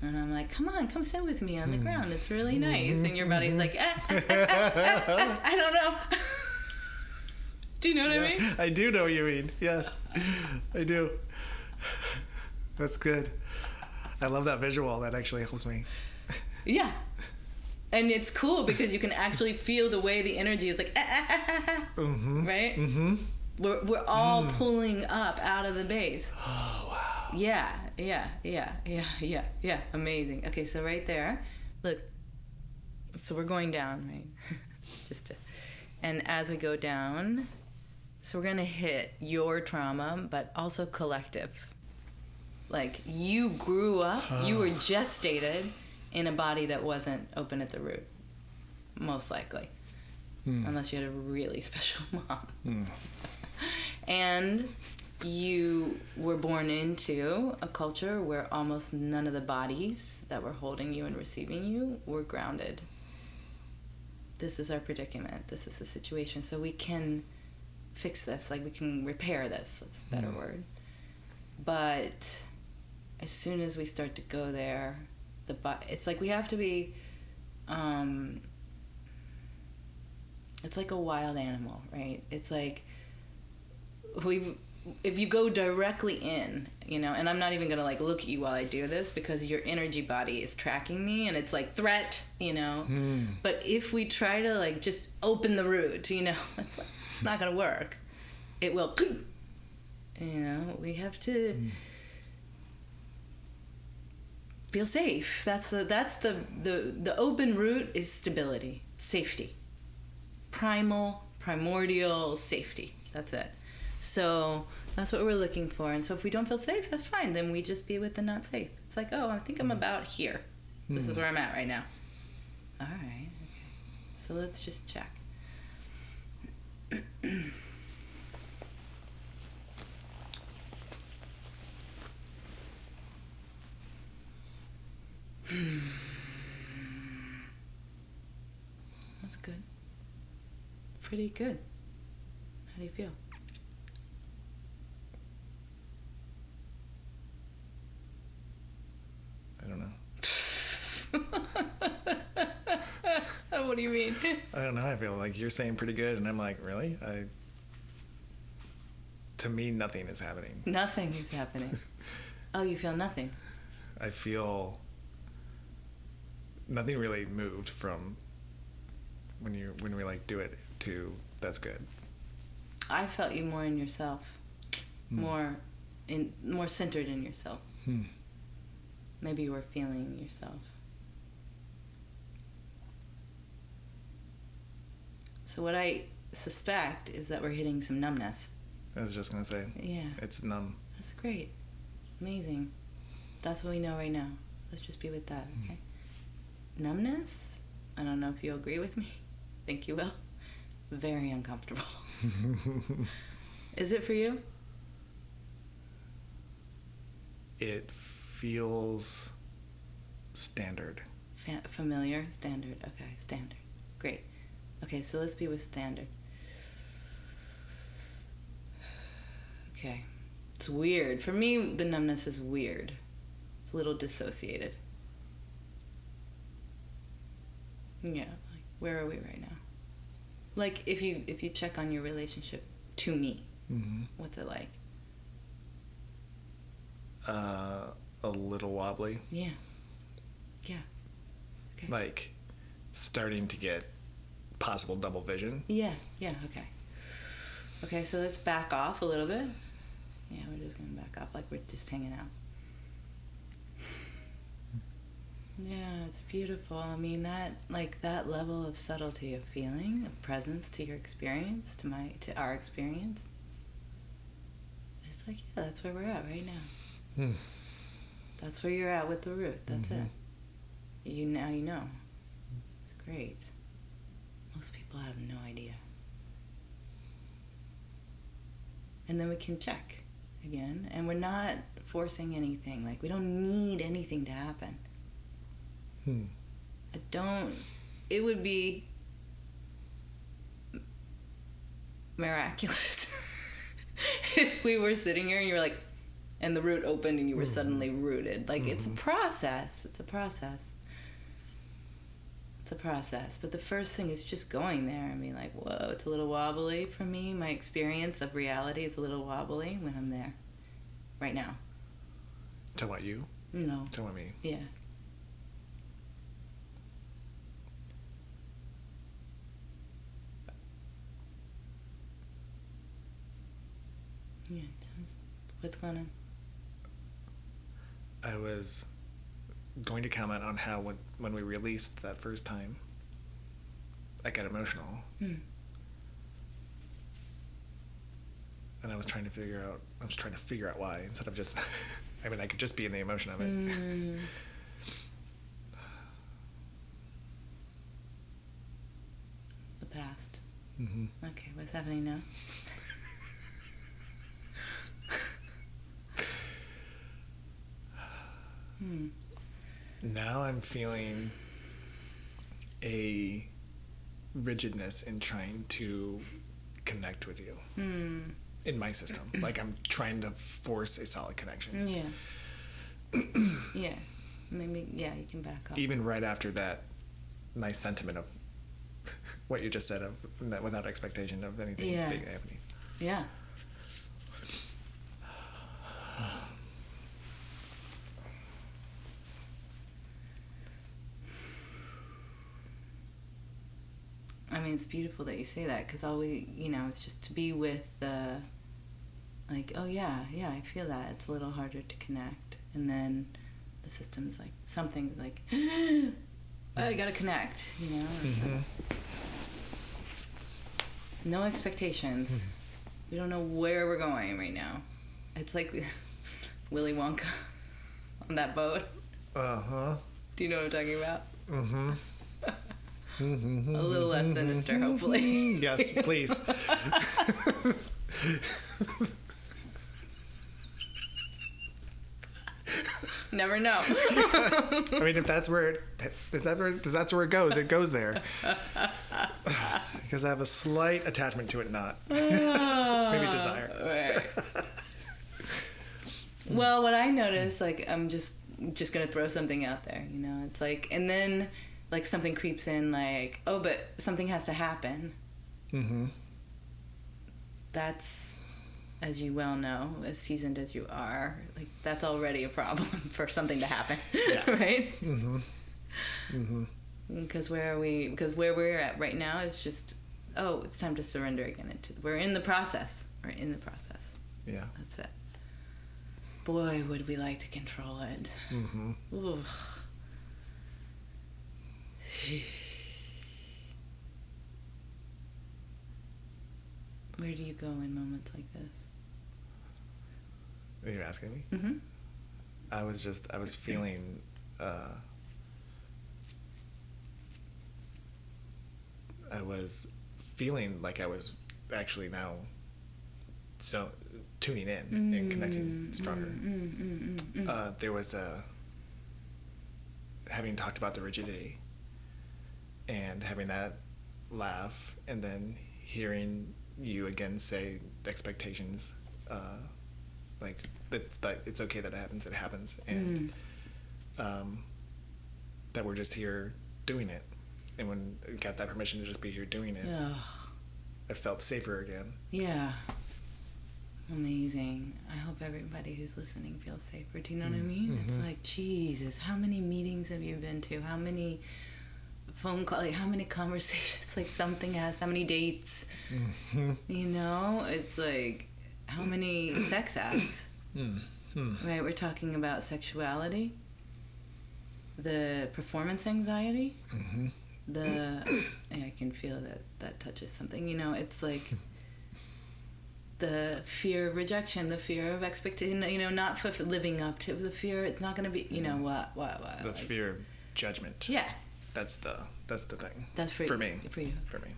And I'm like, come on, come sit with me on the ground. It's really nice. And your body's like, I don't know. Do you know what I mean? I do know what you mean. Yes, I do. That's good. I love that visual. That actually helps me. Yeah. And it's cool because you can actually feel the way the energy is like, right? We're all pulling up out of the base. Oh, wow. Yeah. Amazing. Okay, so right there, look. So we're going down, right? And as we go down, so we're going to hit your trauma, but also collective. Like you grew up, you were gestated in a body that wasn't open at the root, most likely, unless you had a really special mom. And you were born into a culture where almost none of the bodies that were holding you and receiving you were grounded. This is our predicament. This is the situation. So we can fix this. Like we can repair this. That's a better word. But as soon as we start to go there, it's like we have to be, it's like a wild animal, right? It's like if you go directly in, you know, and I'm not even gonna like look at you while I do this because your energy body is tracking me and it's like threat, you know. But if we try to like just open the root, you know, it's like it's not gonna work. It will, you know. We have to feel safe. That's the open root is stability, safety, primordial safety. That's it. So that's what we're looking for. And so if we don't feel safe, that's fine. Then we just be with the not safe. It's like, I think I'm about here. This is where I'm at right now. All right. Okay. So let's just check. That's good. Pretty good. How do you feel? I don't know. What do you mean? I don't know how I feel. Like you're saying pretty good, and I'm like, really? To me, nothing is happening. Nothing is happening. Oh, you feel nothing? I feel nothing really moved from when we like do it to that's good. I felt you more in yourself, more centered in yourself. maybe you were feeling yourself. So what I suspect is that we're hitting some numbness. I was just going to say. Yeah. It's numb. That's great. Amazing. That's what we know right now. Let's just be with that, okay? Numbness? I don't know if you agree with me. I think you will. Very uncomfortable. Is it for you? It feels standard. Familiar? Standard. Okay, standard. Great. Okay, so let's be with standard. Okay. It's weird. For me, the numbness is weird. It's a little dissociated. Yeah, like, where are we right now? Like, if you check on your relationship to me, what's it like? A little wobbly. Yeah. Yeah. Okay. Like, starting to get possible double vision. Yeah, okay. Okay, so let's back off a little bit. Yeah, we're just gonna back off like we're just hanging out. Yeah, it's beautiful. I mean, that level of subtlety of feeling, of presence to your experience, to our experience. It's like, yeah, that's where we're at right now. That's where you're at with the root. That's it. You know. It's great. Most people have no idea. And then we can check again, and we're not forcing anything. Like, we don't need anything to happen. It would be miraculous if we were sitting here and you're like, and the root opened and you were suddenly rooted. Like, it's a process. It's a process. But the first thing is just going there. I mean, like, whoa, it's a little wobbly for me. My experience of reality is a little wobbly when I'm there right now. Talking about you? No. Talking about me? Yeah. Yeah. What's going on? I was going to comment on how when we released that first time, I got emotional. And I was trying to figure out why, instead of just, I mean, I could just be in the emotion of it. The past. Okay, what's happening now? Now I'm feeling a rigidness in trying to connect with you in my system. Like, I'm trying to force a solid connection. Yeah. Yeah. Maybe, yeah, you can back up. Even right after that nice sentiment of what you just said, of that without expectation of anything big happening. Yeah. I mean, it's beautiful that you say that, because it's just to be with the, like, oh yeah, I feel that. It's a little harder to connect. And then the system's like, something's like, I gotta connect, No expectations. We don't know where we're going right now. It's like Willy Wonka on that boat. Do you know what I'm talking about? A little less sinister, hopefully. Yes, please. Never know. I mean, if that's where it goes, it goes there. Because I have a slight attachment to it, not maybe desire. Right. Well, what I notice, like, I'm just gonna throw something out there, it's like, and then like something creeps in, like, oh, but something has to happen. That's, as you well know, as seasoned as you are, like, that's already a problem for something to happen. Yeah. Right? Because where we're at right now is just, oh, it's time to surrender again. We're in the process. Yeah. That's it. boy, would we like to control it. Mm-hmm. Ooh. Where do you go in moments like this? Are you asking me? Mm-hmm. I was feeling, I was feeling like I was actually now so tuning in and connecting stronger. There was having talked about the rigidity and having that laugh, and then hearing you again say expectations, like it's okay that it happens, and that we're just here doing it. And when I got that permission to just be here doing it, I felt safer again. Yeah. Amazing. I hope everybody who's listening feels safer. Do you know what I mean? Mm-hmm. It's like, Jesus, how many meetings have you been to? How many phone calls? Like, how many conversations? Like, something has, how many dates? Mm-hmm. You know? It's like, how many sex acts? Mm-hmm. Right? We're talking about sexuality, the performance anxiety, Mm-hmm. I can feel that touches something. You know, it's like the fear of rejection, the fear of expectation, you know, not for living up to the fear. It's not going to be, you know, what. The like, fear of judgment. Yeah. That's the thing. That's for me. For you. For me.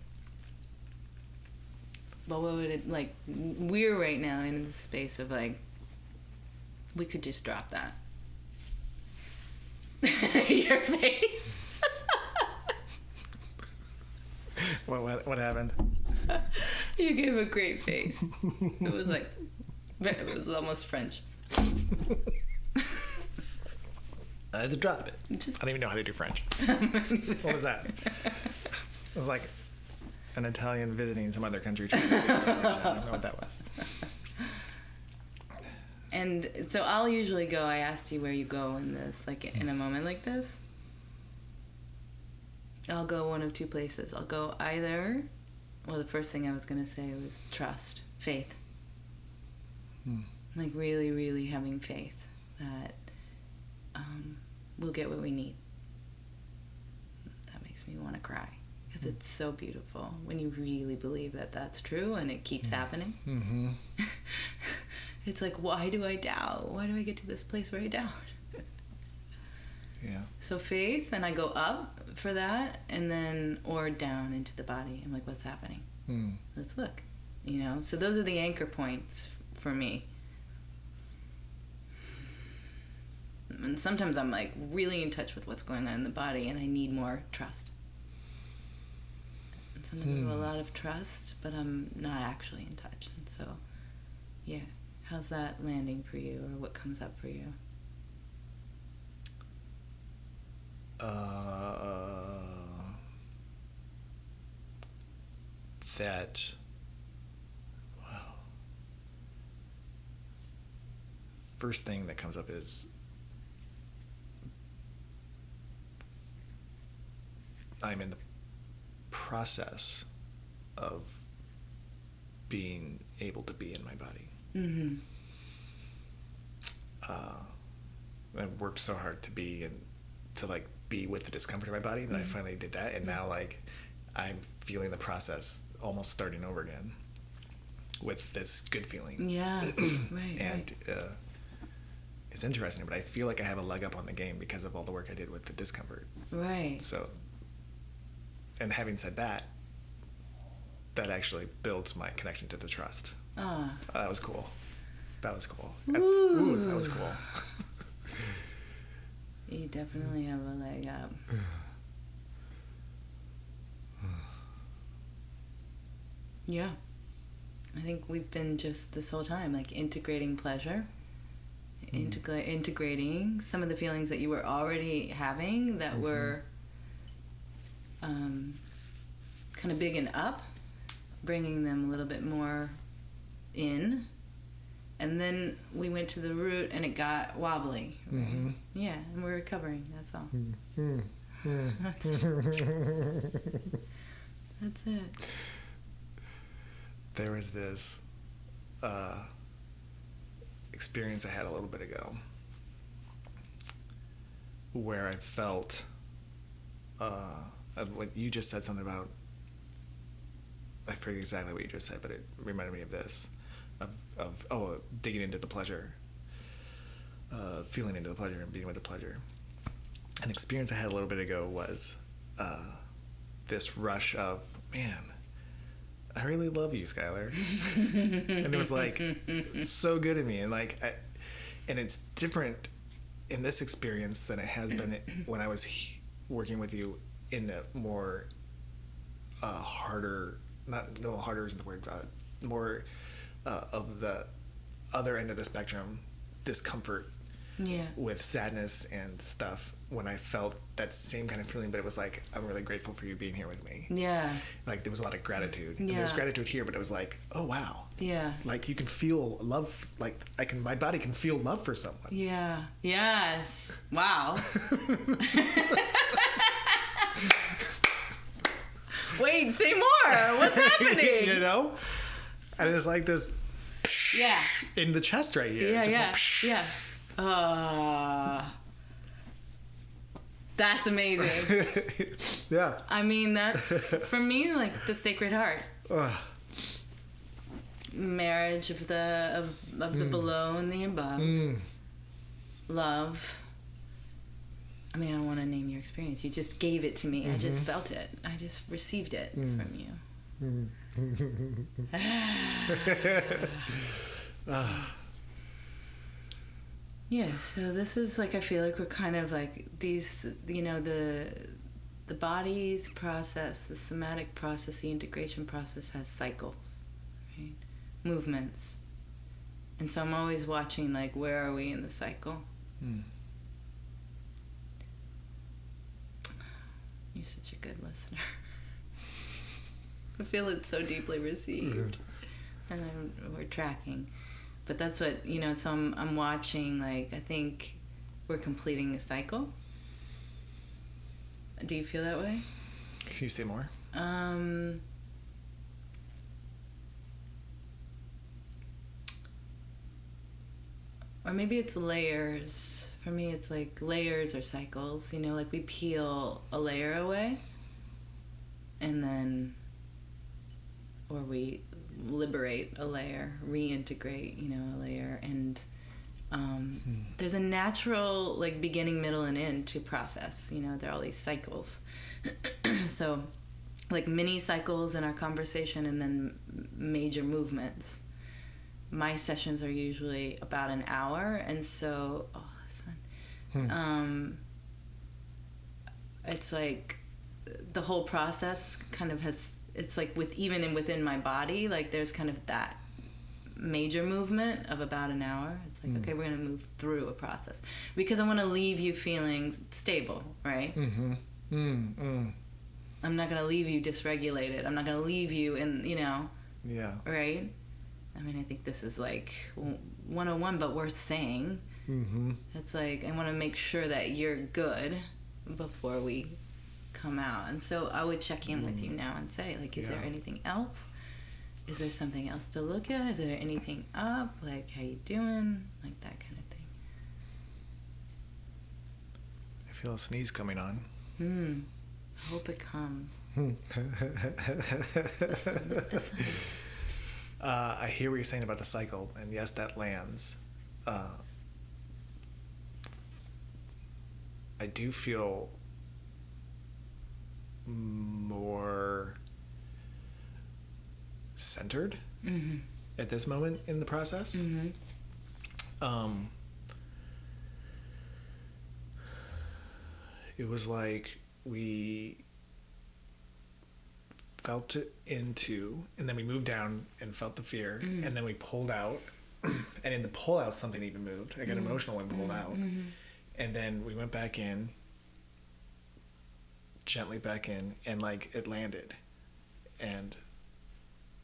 But what would it, like, we're right now in the space of, like, we could just drop that. Your face. What happened? You gave a great face. It was like, it was almost French. I had to drop it. I don't even know how to do French. What was that? It was like an Italian visiting some other country trying to speak French. I don't know what that was. And so I'll usually go, I asked you where you go in this, like in a moment like this. I'll go one of two places. I'll go either, well, the first thing I was going to say was trust, faith. Like really, really having faith that we'll get what we need. That makes me want to cry because it's so beautiful when you really believe that that's true and it keeps happening. Mm-hmm. It's like, why do I doubt? Why do I get to this place where I doubt? Yeah. So faith, and I go up for that, and then, or down into the body. I'm like, what's happening? Let's look. You know? So those are the anchor points for me. And sometimes I'm like really in touch with what's going on in the body, and I need more trust. And sometimes I have a lot of trust, but I'm not actually in touch. And so, yeah. How's that landing for you, or what comes up for you? That, wow. First thing that comes up is I'm in the process of being able to be in my body. Mm-hmm. I worked so hard to be and to like be with the discomfort of my body that I finally did that, and now like I'm feeling the process almost starting over again with this good feeling. Yeah, right. And it's interesting, but I feel like I have a leg up on the game because of all the work I did with the discomfort. Right. So, and having said that, that actually builds my connection to the trust. That was cool. That was cool. Ooh, that was cool. You definitely have a leg up. Yeah. I think we've been just this whole time, like, integrating pleasure, integrating some of the feelings that you were already having that were kind of big and up, bringing them a little bit more in. And then we went to the root and it got wobbly. Right? Mm-hmm. Yeah, and we're recovering, that's all. That's it. That's it. There was this experience I had a little bit ago where I felt what you just said something about. I forget exactly what you just said, but it reminded me of this, of digging into the pleasure, feeling into the pleasure and being with the pleasure. An experience I had a little bit ago was this rush of, man, I really love you, Schuyler. And it was like so good in me, and like, and it's different in this experience than it has been when I was working with you in the more harder. No, harder isn't the word. More of the other end of the spectrum, discomfort with sadness and stuff. When I felt that same kind of feeling, but it was like, I'm really grateful for you being here with me. Yeah. Like there was a lot of gratitude. And there's gratitude here, but it was like, oh wow. Yeah. Like you can feel love. Like my body can feel love for someone. Yeah. Yes. Wow. Wait, say more. What's happening? You know? And it's like this in the chest right here. Yeah, just that's amazing. Yeah. I mean, that's, for me, like the Sacred Heart. Marriage of the below and the above. Love. I mean, I don't want to name your experience. You just gave it to me. Mm-hmm. I just felt it. I just received it from you. Yeah, so this is like, I feel like we're kind of like these, you know, the body's process, the somatic process, the integration process has cycles, right? Movements. And so I'm always watching, like, where are we in the cycle? You're such a good listener. I feel it so deeply received. And we're tracking. But that's what, you know, so I'm watching, like, I think we're completing a cycle. Do you feel that way? Can you say more? Or maybe it's layers. For me, it's like layers or cycles. You know, like we peel a layer away, and then, or we liberate a layer, reintegrate, you know, a layer, and there's a natural, like, beginning, middle, and end to process. You know, there are all these cycles. So, like, mini cycles in our conversation, and then major movements. My sessions are usually about an hour, and so, it's like the whole process kind of has, it's like within my body, like there's kind of that major movement of about an hour. It's like, okay, we're going to move through a process because I want to leave you feeling stable, right? I'm not going to leave you dysregulated. I'm not going to leave you in, you know, right? I mean, I think this is like 101, but worth saying. It's like, I want to make sure that you're good before we come out. And so I would check in with you now and say, like, is there anything else? Is there something else to look at? Is there anything up? Like, how you doing? Like, that kind of thing. I feel a sneeze coming on. I hope it comes. I hear what you're saying about the cycle, and yes, that lands. I do feel more centered at this moment in the process. It was like we felt it into, and then we moved down and felt the fear, and then we pulled out, and in the pull out something even moved. I got emotional when pulled out, and then we went back in, gently back in, and like it landed, and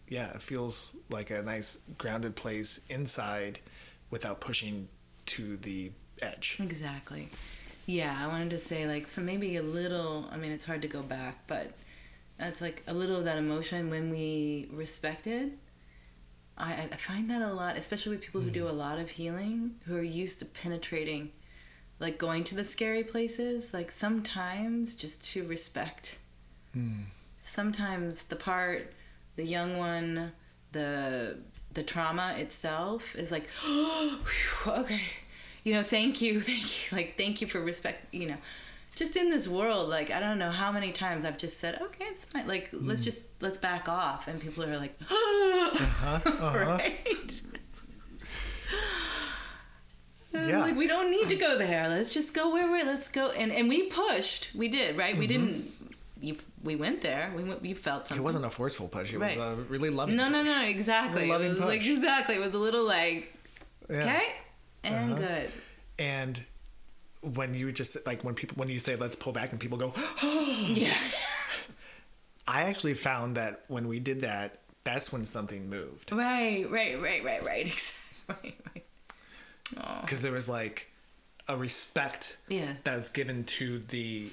it feels like a nice grounded place inside without pushing to the edge. Exactly. Yeah, I wanted to say, like, so maybe a little, I mean, it's hard to go back, but it's like a little of that emotion when we respected I find that a lot, especially with people who do a lot of healing, who are used to penetrating, like going to the scary places, like sometimes just to respect. Sometimes the young one, the trauma itself is like, oh, whew, okay, you know, thank you, like, thank you for respect, you know. Just in this world, like, I don't know how many times I've just said, okay, it's fine. Like, let's back off. And people are like, right? Yeah. Like, we don't need to go there. Let's just go let's go. And we pushed. We did, right? We didn't, we went there. You felt something. It wasn't a forceful push. It Right. was a really loving push. No, exactly. It was a loving It was push. like, exactly. It was a little like, Yeah. okay, and good. And when you just, like, when you say, let's pull back, and people go, Yeah. I actually found that when we did that, that's when something moved. Right. Exactly. Right. Oh. Because there was, like, a respect that was given to the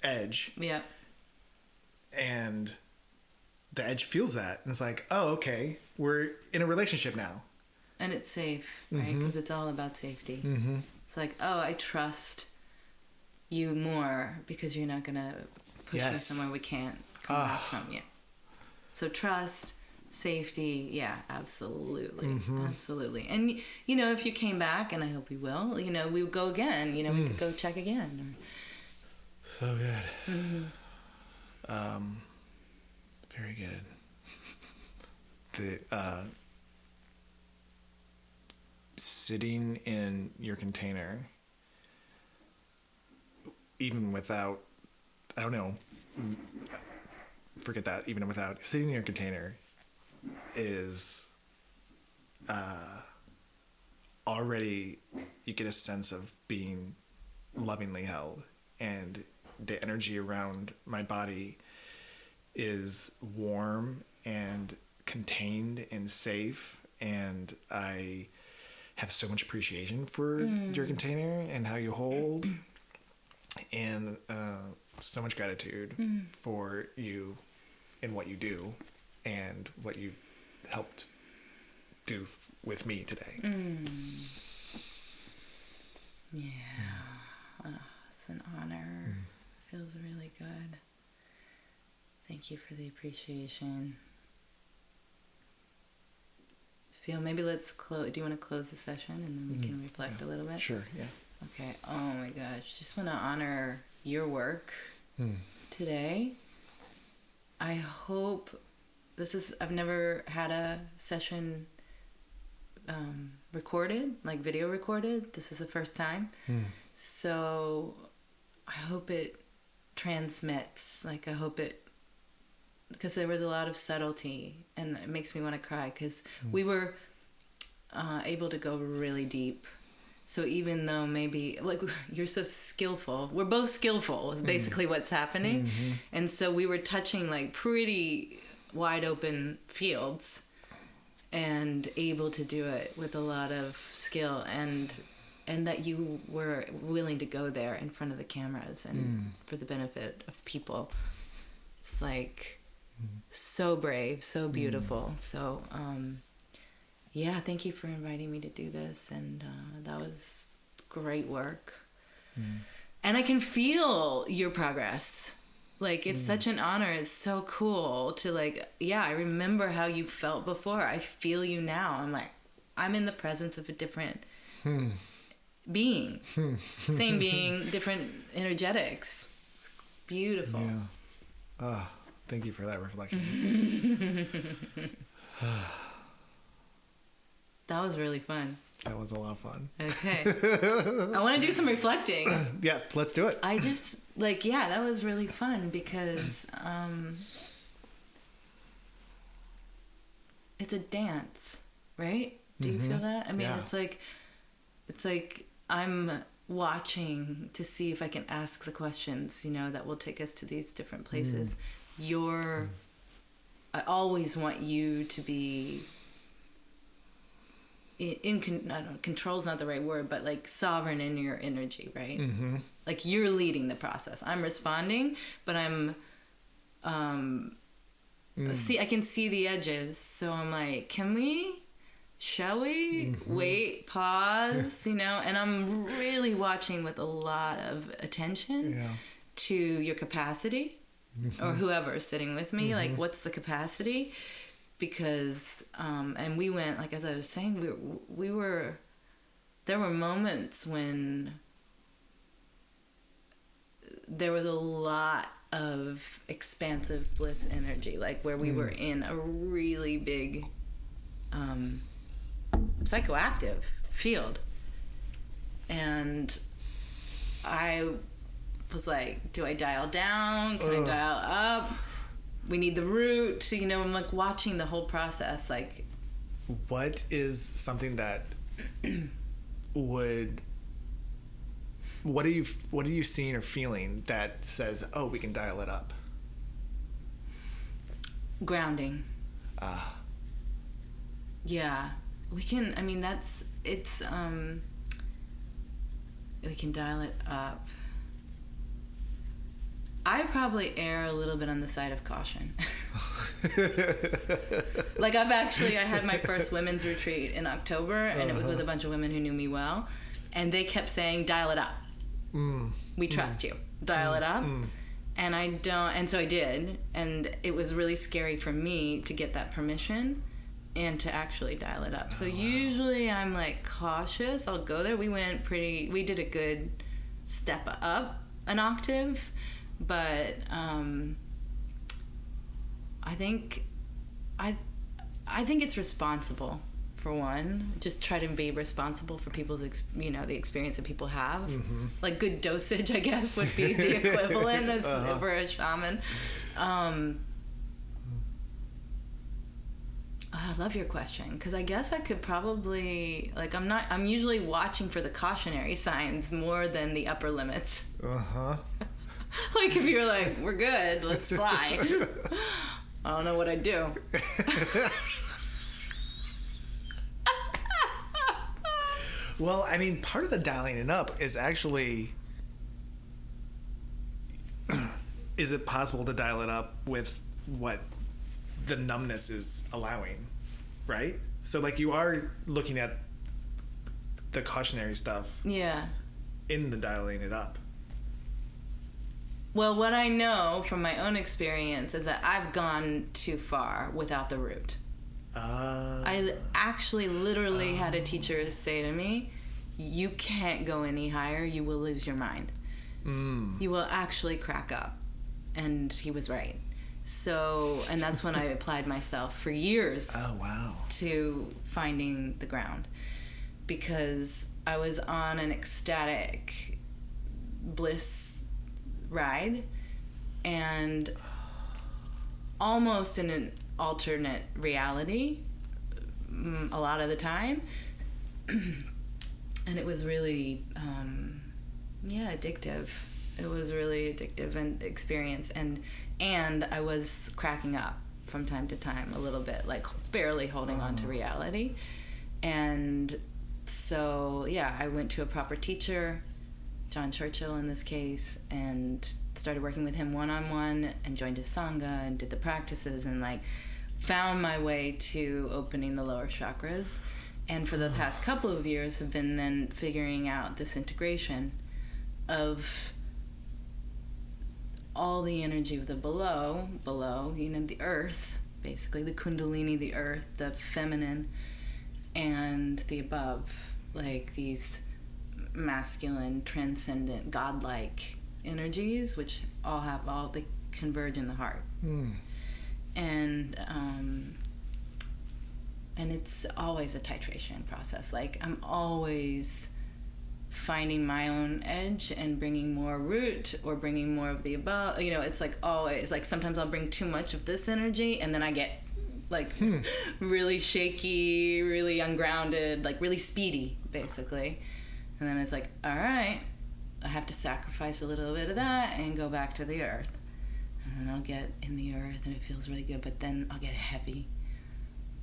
edge. Yeah. And the edge feels that. And it's like, oh, okay, we're in a relationship now. And it's safe, right? Because it's all about safety. It's like, oh, I trust you more because you're not going to push me somewhere we can't come back from yet. So trust, safety, yeah, absolutely. Absolutely. And, you know, if you came back, and I hope you will, you know, we would go again. You know, we could go check again. So good. Very good. Sitting in your container, even without, I don't know, forget that, even without sitting in your container is already, you get a sense of being lovingly held, and the energy around my body is warm and contained and safe, and I have so much appreciation for your container and how you hold, and so much gratitude for you and what you do and what you've helped do with me today. Yeah. Oh, it's an honor. Feels really good. Thank you for the appreciation. Maybe let's close. Do you want to close the session and then we can reflect a little bit? Sure, yeah. Okay. Oh my gosh. Just want to honor your work today. I hope I've never had a session recorded, like video recorded. This is the first time. So I hope it transmits. Like, I hope it, because there was a lot of subtlety, and it makes me want to cry, because we were able to go really deep. So even though maybe, like, you're so skillful, we're both skillful is basically what's happening. And so we were touching like pretty wide open fields and able to do it with a lot of skill, and that you were willing to go there in front of the cameras and for the benefit of people. It's like so brave, so beautiful. So yeah, thank you for inviting me to do this, and that was great work. And I can feel your progress. Like, it's such an honor. It's so cool to, like, yeah, I remember how you felt before. I feel you now. I'm like, I'm in the presence of a different being. Same being, different energetics. It's beautiful. Yeah. Thank you for that reflection. That was really fun. That was a lot of fun. Okay. I want to do some reflecting. Yeah, let's do it. I just, like, yeah, that was really fun because it's a dance, right? Do you feel that? I mean, it's like I'm watching to see if I can ask the questions, you know, that will take us to these different places. I always want you to be I don't know, control's not the right word, but like sovereign in your energy, right? Like, you're leading the process. I'm responding, but I'm I can see the edges. So I'm like, shall we wait, pause, and I'm really watching with a lot of attention to your capacity or whoever's sitting with me. Like, what's the capacity? Because, and we went, like, as I was saying, there were moments when there was a lot of expansive bliss energy, like where we were in a really big psychoactive field. And I was like, do I dial down? Can I dial up? We need the root. I'm like watching the whole process. Like, what is something that what are you seeing or feeling that says, oh, we can dial it up? Grounding. Yeah, we can. I mean, we can dial it up. I probably err a little bit on the side of caution. Like, I had my first women's retreat in October, and it was with a bunch of women who knew me well, and they kept saying, dial it up. We trust you. Dial it up. And I don't, and so I did, and it was really scary for me to get that permission and to actually dial it up. So usually I'm like cautious. I'll go there. We did a good step up an octave, but I think it's responsible. For one, just try to be responsible for people's, the experience that people have. Like, good dosage, I guess, would be the equivalent for a shaman. I love your question, because I guess I could probably, like, I'm usually watching for the cautionary signs more than the upper limits. Like, if you're like, we're good, let's fly. I don't know what I'd do. Well, I mean, part of the dialing it up is actually, is it possible to dial it up with what the numbness is allowing, right? So, like, you are looking at the cautionary stuff. Yeah. In the dialing it up. Well, what I know from my own experience is that I've gone too far without the root. I actually literally had a teacher say to me, you can't go any higher, you will lose your mind. You will actually crack up. And he was right. So, and that's when I applied myself for years to finding the ground. Because I was on an ecstatic bliss ride and almost in an alternate reality a lot of the time. And it was really addictive. It was really addictive and experience, and I was cracking up from time to time a little bit, like barely holding on to reality. And so I went to a proper teacher, John Churchill in this case, and started working with him one-on-one and joined his sangha and did the practices and like found my way to opening the lower chakras. And for the past couple of years have been then figuring out this integration of all the energy of the below, the earth, basically the kundalini, the earth, the feminine, and the above, like these masculine, transcendent, godlike energies, which they converge in the heart. And it's always a titration process. Like, I'm always finding my own edge and bringing more root or bringing more of the above. It's like always, like sometimes I'll bring too much of this energy and then I get like really shaky, really ungrounded, like really speedy, basically. And then it's like, all right, I have to sacrifice a little bit of that and go back to the earth. And then I'll get in the earth and it feels really good, but then I'll get heavy,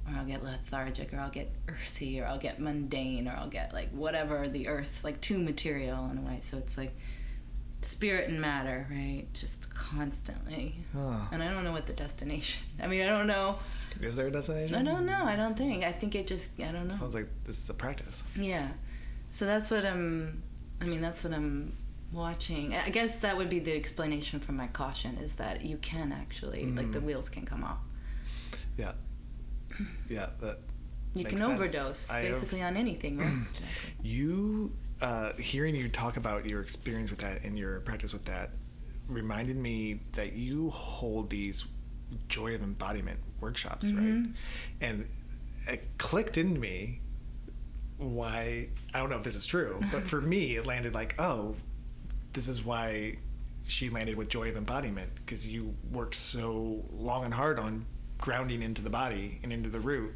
or I'll get lethargic, or I'll get earthy, or I'll get mundane, or I'll get like whatever the earth, like too material in a way. So it's like spirit and matter, right? Just constantly. Huh. And I don't know what the destination. I mean, I don't know. Is there a destination? I don't know. I don't think. I think it just. I don't know. Sounds like this is a practice. Yeah. So that's what I'm. I mean, that's what I'm watching. I guess that would be the explanation for my caution, is that you can actually, like, the wheels can come off. Yeah. Yeah. That. You can makes sense. overdose basically on anything, right? Exactly. You, hearing you talk about your experience with that and your practice with that, reminded me that you hold these joy of embodiment workshops, right? And it clicked into me why, I don't know if this is true, but for me it landed like, oh, this is why she landed with joy of embodiment, because you worked so long and hard on grounding into the body and into the root.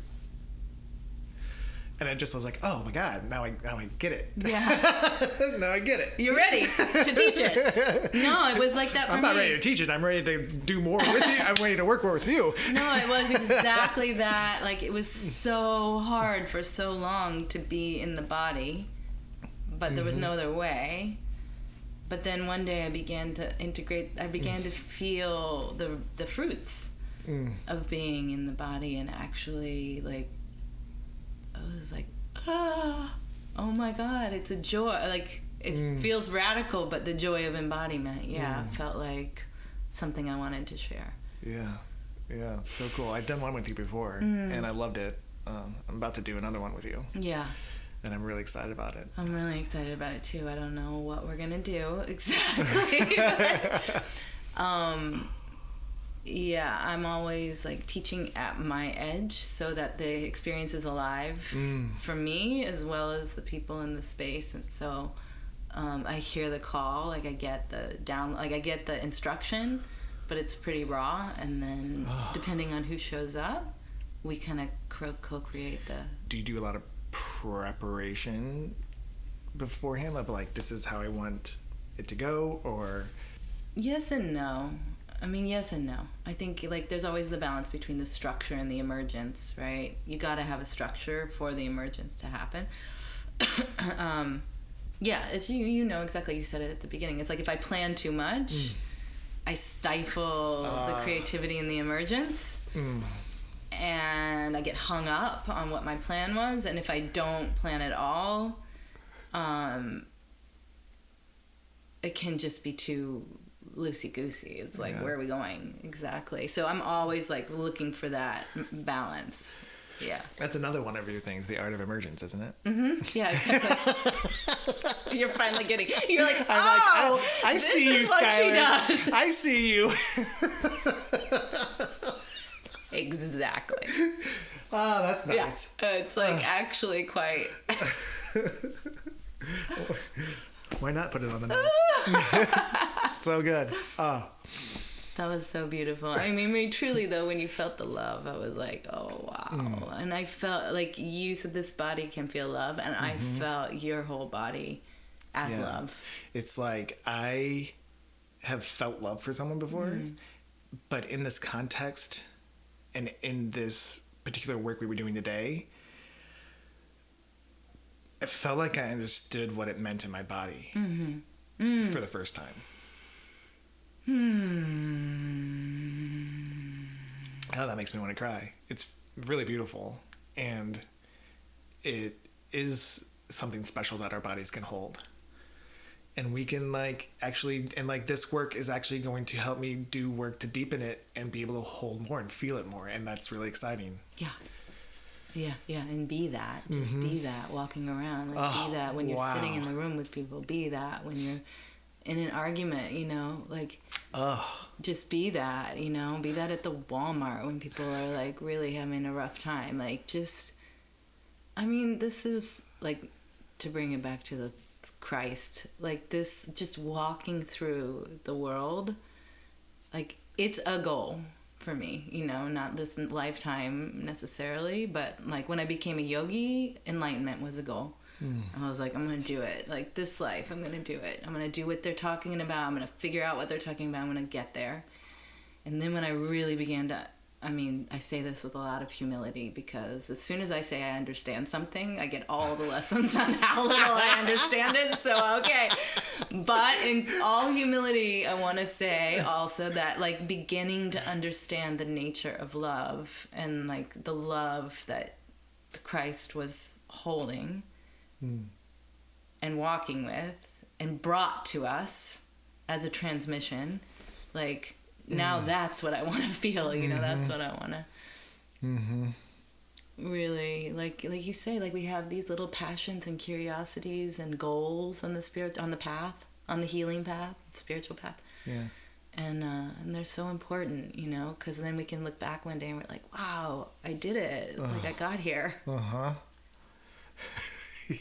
And I was like, oh my God, now I get it. Yeah. Now I get it. You're ready to teach it. No, it was like that for me. I'm not ready to teach it. I'm ready to do more with you. I'm ready to work more with you. No, it was exactly that. Like, it was so hard for so long to be in the body, but there was no other way. But then one day I began to integrate, I began to feel the fruits of being in the body, and actually, like, I was like, oh my God, it's a joy. Like, it feels radical, but the joy of embodiment, felt like something I wanted to share. Yeah, it's so cool. I'd done one with you before, and I loved it. I'm about to do another one with you. Yeah. And I'm really excited about it. I'm really excited about it too. I don't know what we're gonna do exactly. But, yeah, I'm always like teaching at my edge so that the experience is alive for me as well as the people in the space. And so I hear the call, like I get the instruction, but it's pretty raw. And then depending on who shows up, we kind of co-create the... Do you do a lot of preparation beforehand of like, this is how I want it to go, or... Yes and no. I mean, yes and no. I think, like, there's always the balance between the structure and the emergence, right? You got to have a structure for the emergence to happen. Yeah, it's you know exactly. You said it at the beginning. It's like if I plan too much, I stifle the creativity and the emergence, and I get hung up on what my plan was. And if I don't plan at all, it can just be too loosey-goosey. It's like, where are we going exactly? So I'm always like looking for that balance. Yeah, that's another one of your things, the art of emergence, isn't it? Yeah, exactly. You're finally getting, you're like, I this see is you, what Schuyler. she does. I see you. Exactly. Oh, that's nice. Yeah. It's like actually quite... Why not put it on the nose? So good. Oh. That was so beautiful. I mean, truly, though, when you felt the love, I was like, oh, wow. And I felt like you said this body can feel love, and I felt your whole body as love. It's like I have felt love for someone before, but in this context and in this particular work we were doing today, it felt like I understood what it meant in my body for the first time. Oh, that makes me want to cry. It's really beautiful, and it is something special that our bodies can hold. And we can this work is actually going to help me do work to deepen it and be able to hold more and feel it more, and that's really exciting. Yeah, and be that. Just be that walking around. Like, be that when you're sitting in the room with people. Be that when you're in an argument, just be that, be that at the Walmart when people are like really having a rough time. This is like, to bring it back to the Christ, like this, just walking through the world, like it's a goal for me, not this lifetime necessarily, but like when I became a yogi, enlightenment was a goal. I was like, I'm going to do it. Like this life, I'm going to do it. I'm going to do what they're talking about. I'm going to figure out what they're talking about. I'm going to get there. And then when I really began to I mean, I say this with a lot of humility because as soon as I say I understand something, I get all the lessons on how little I understand it. So, okay. But in all humility, I want to say also that, like, beginning to understand the nature of love and, like, the love that Christ was holding and walking with and brought to us as a transmission, like, now that's what I want to feel, you know, that's what I want to really, like you say, like, we have these little passions and curiosities and goals on the path, on the healing path, the spiritual path. Yeah. And they're so important, you know, because then we can look back one day and we're like, wow, I did it. Like, I got here. Uh-huh.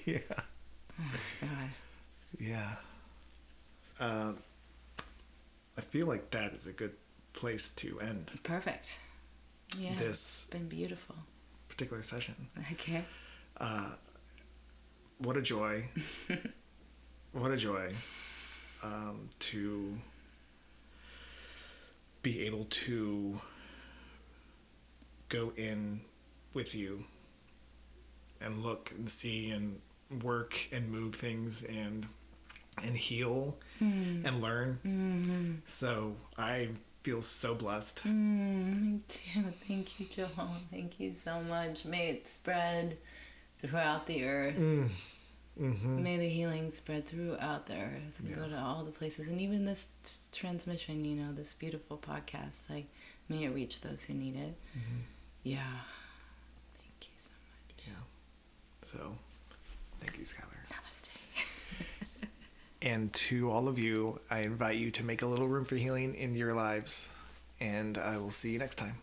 Yeah. Oh, God. Yeah. I feel like that is a good place to end Perfect. Yeah. this It's been beautiful. particular session. Okay. What a joy. What a joy to be able to go in with you and look and see and work and move things and heal and learn. So I feel so blessed. Me too. Thank you, Joel. Thank you so much. May it spread throughout the earth. May the healing spread throughout the earth and go to all the places. And even this transmission, you know, this beautiful podcast, like, may it reach those who need it. Yeah. Thank you so much. Yeah. So, thank you, Schuyler. Namaste. And to all of you, I invite you to make a little room for healing in your lives. And I will see you next time.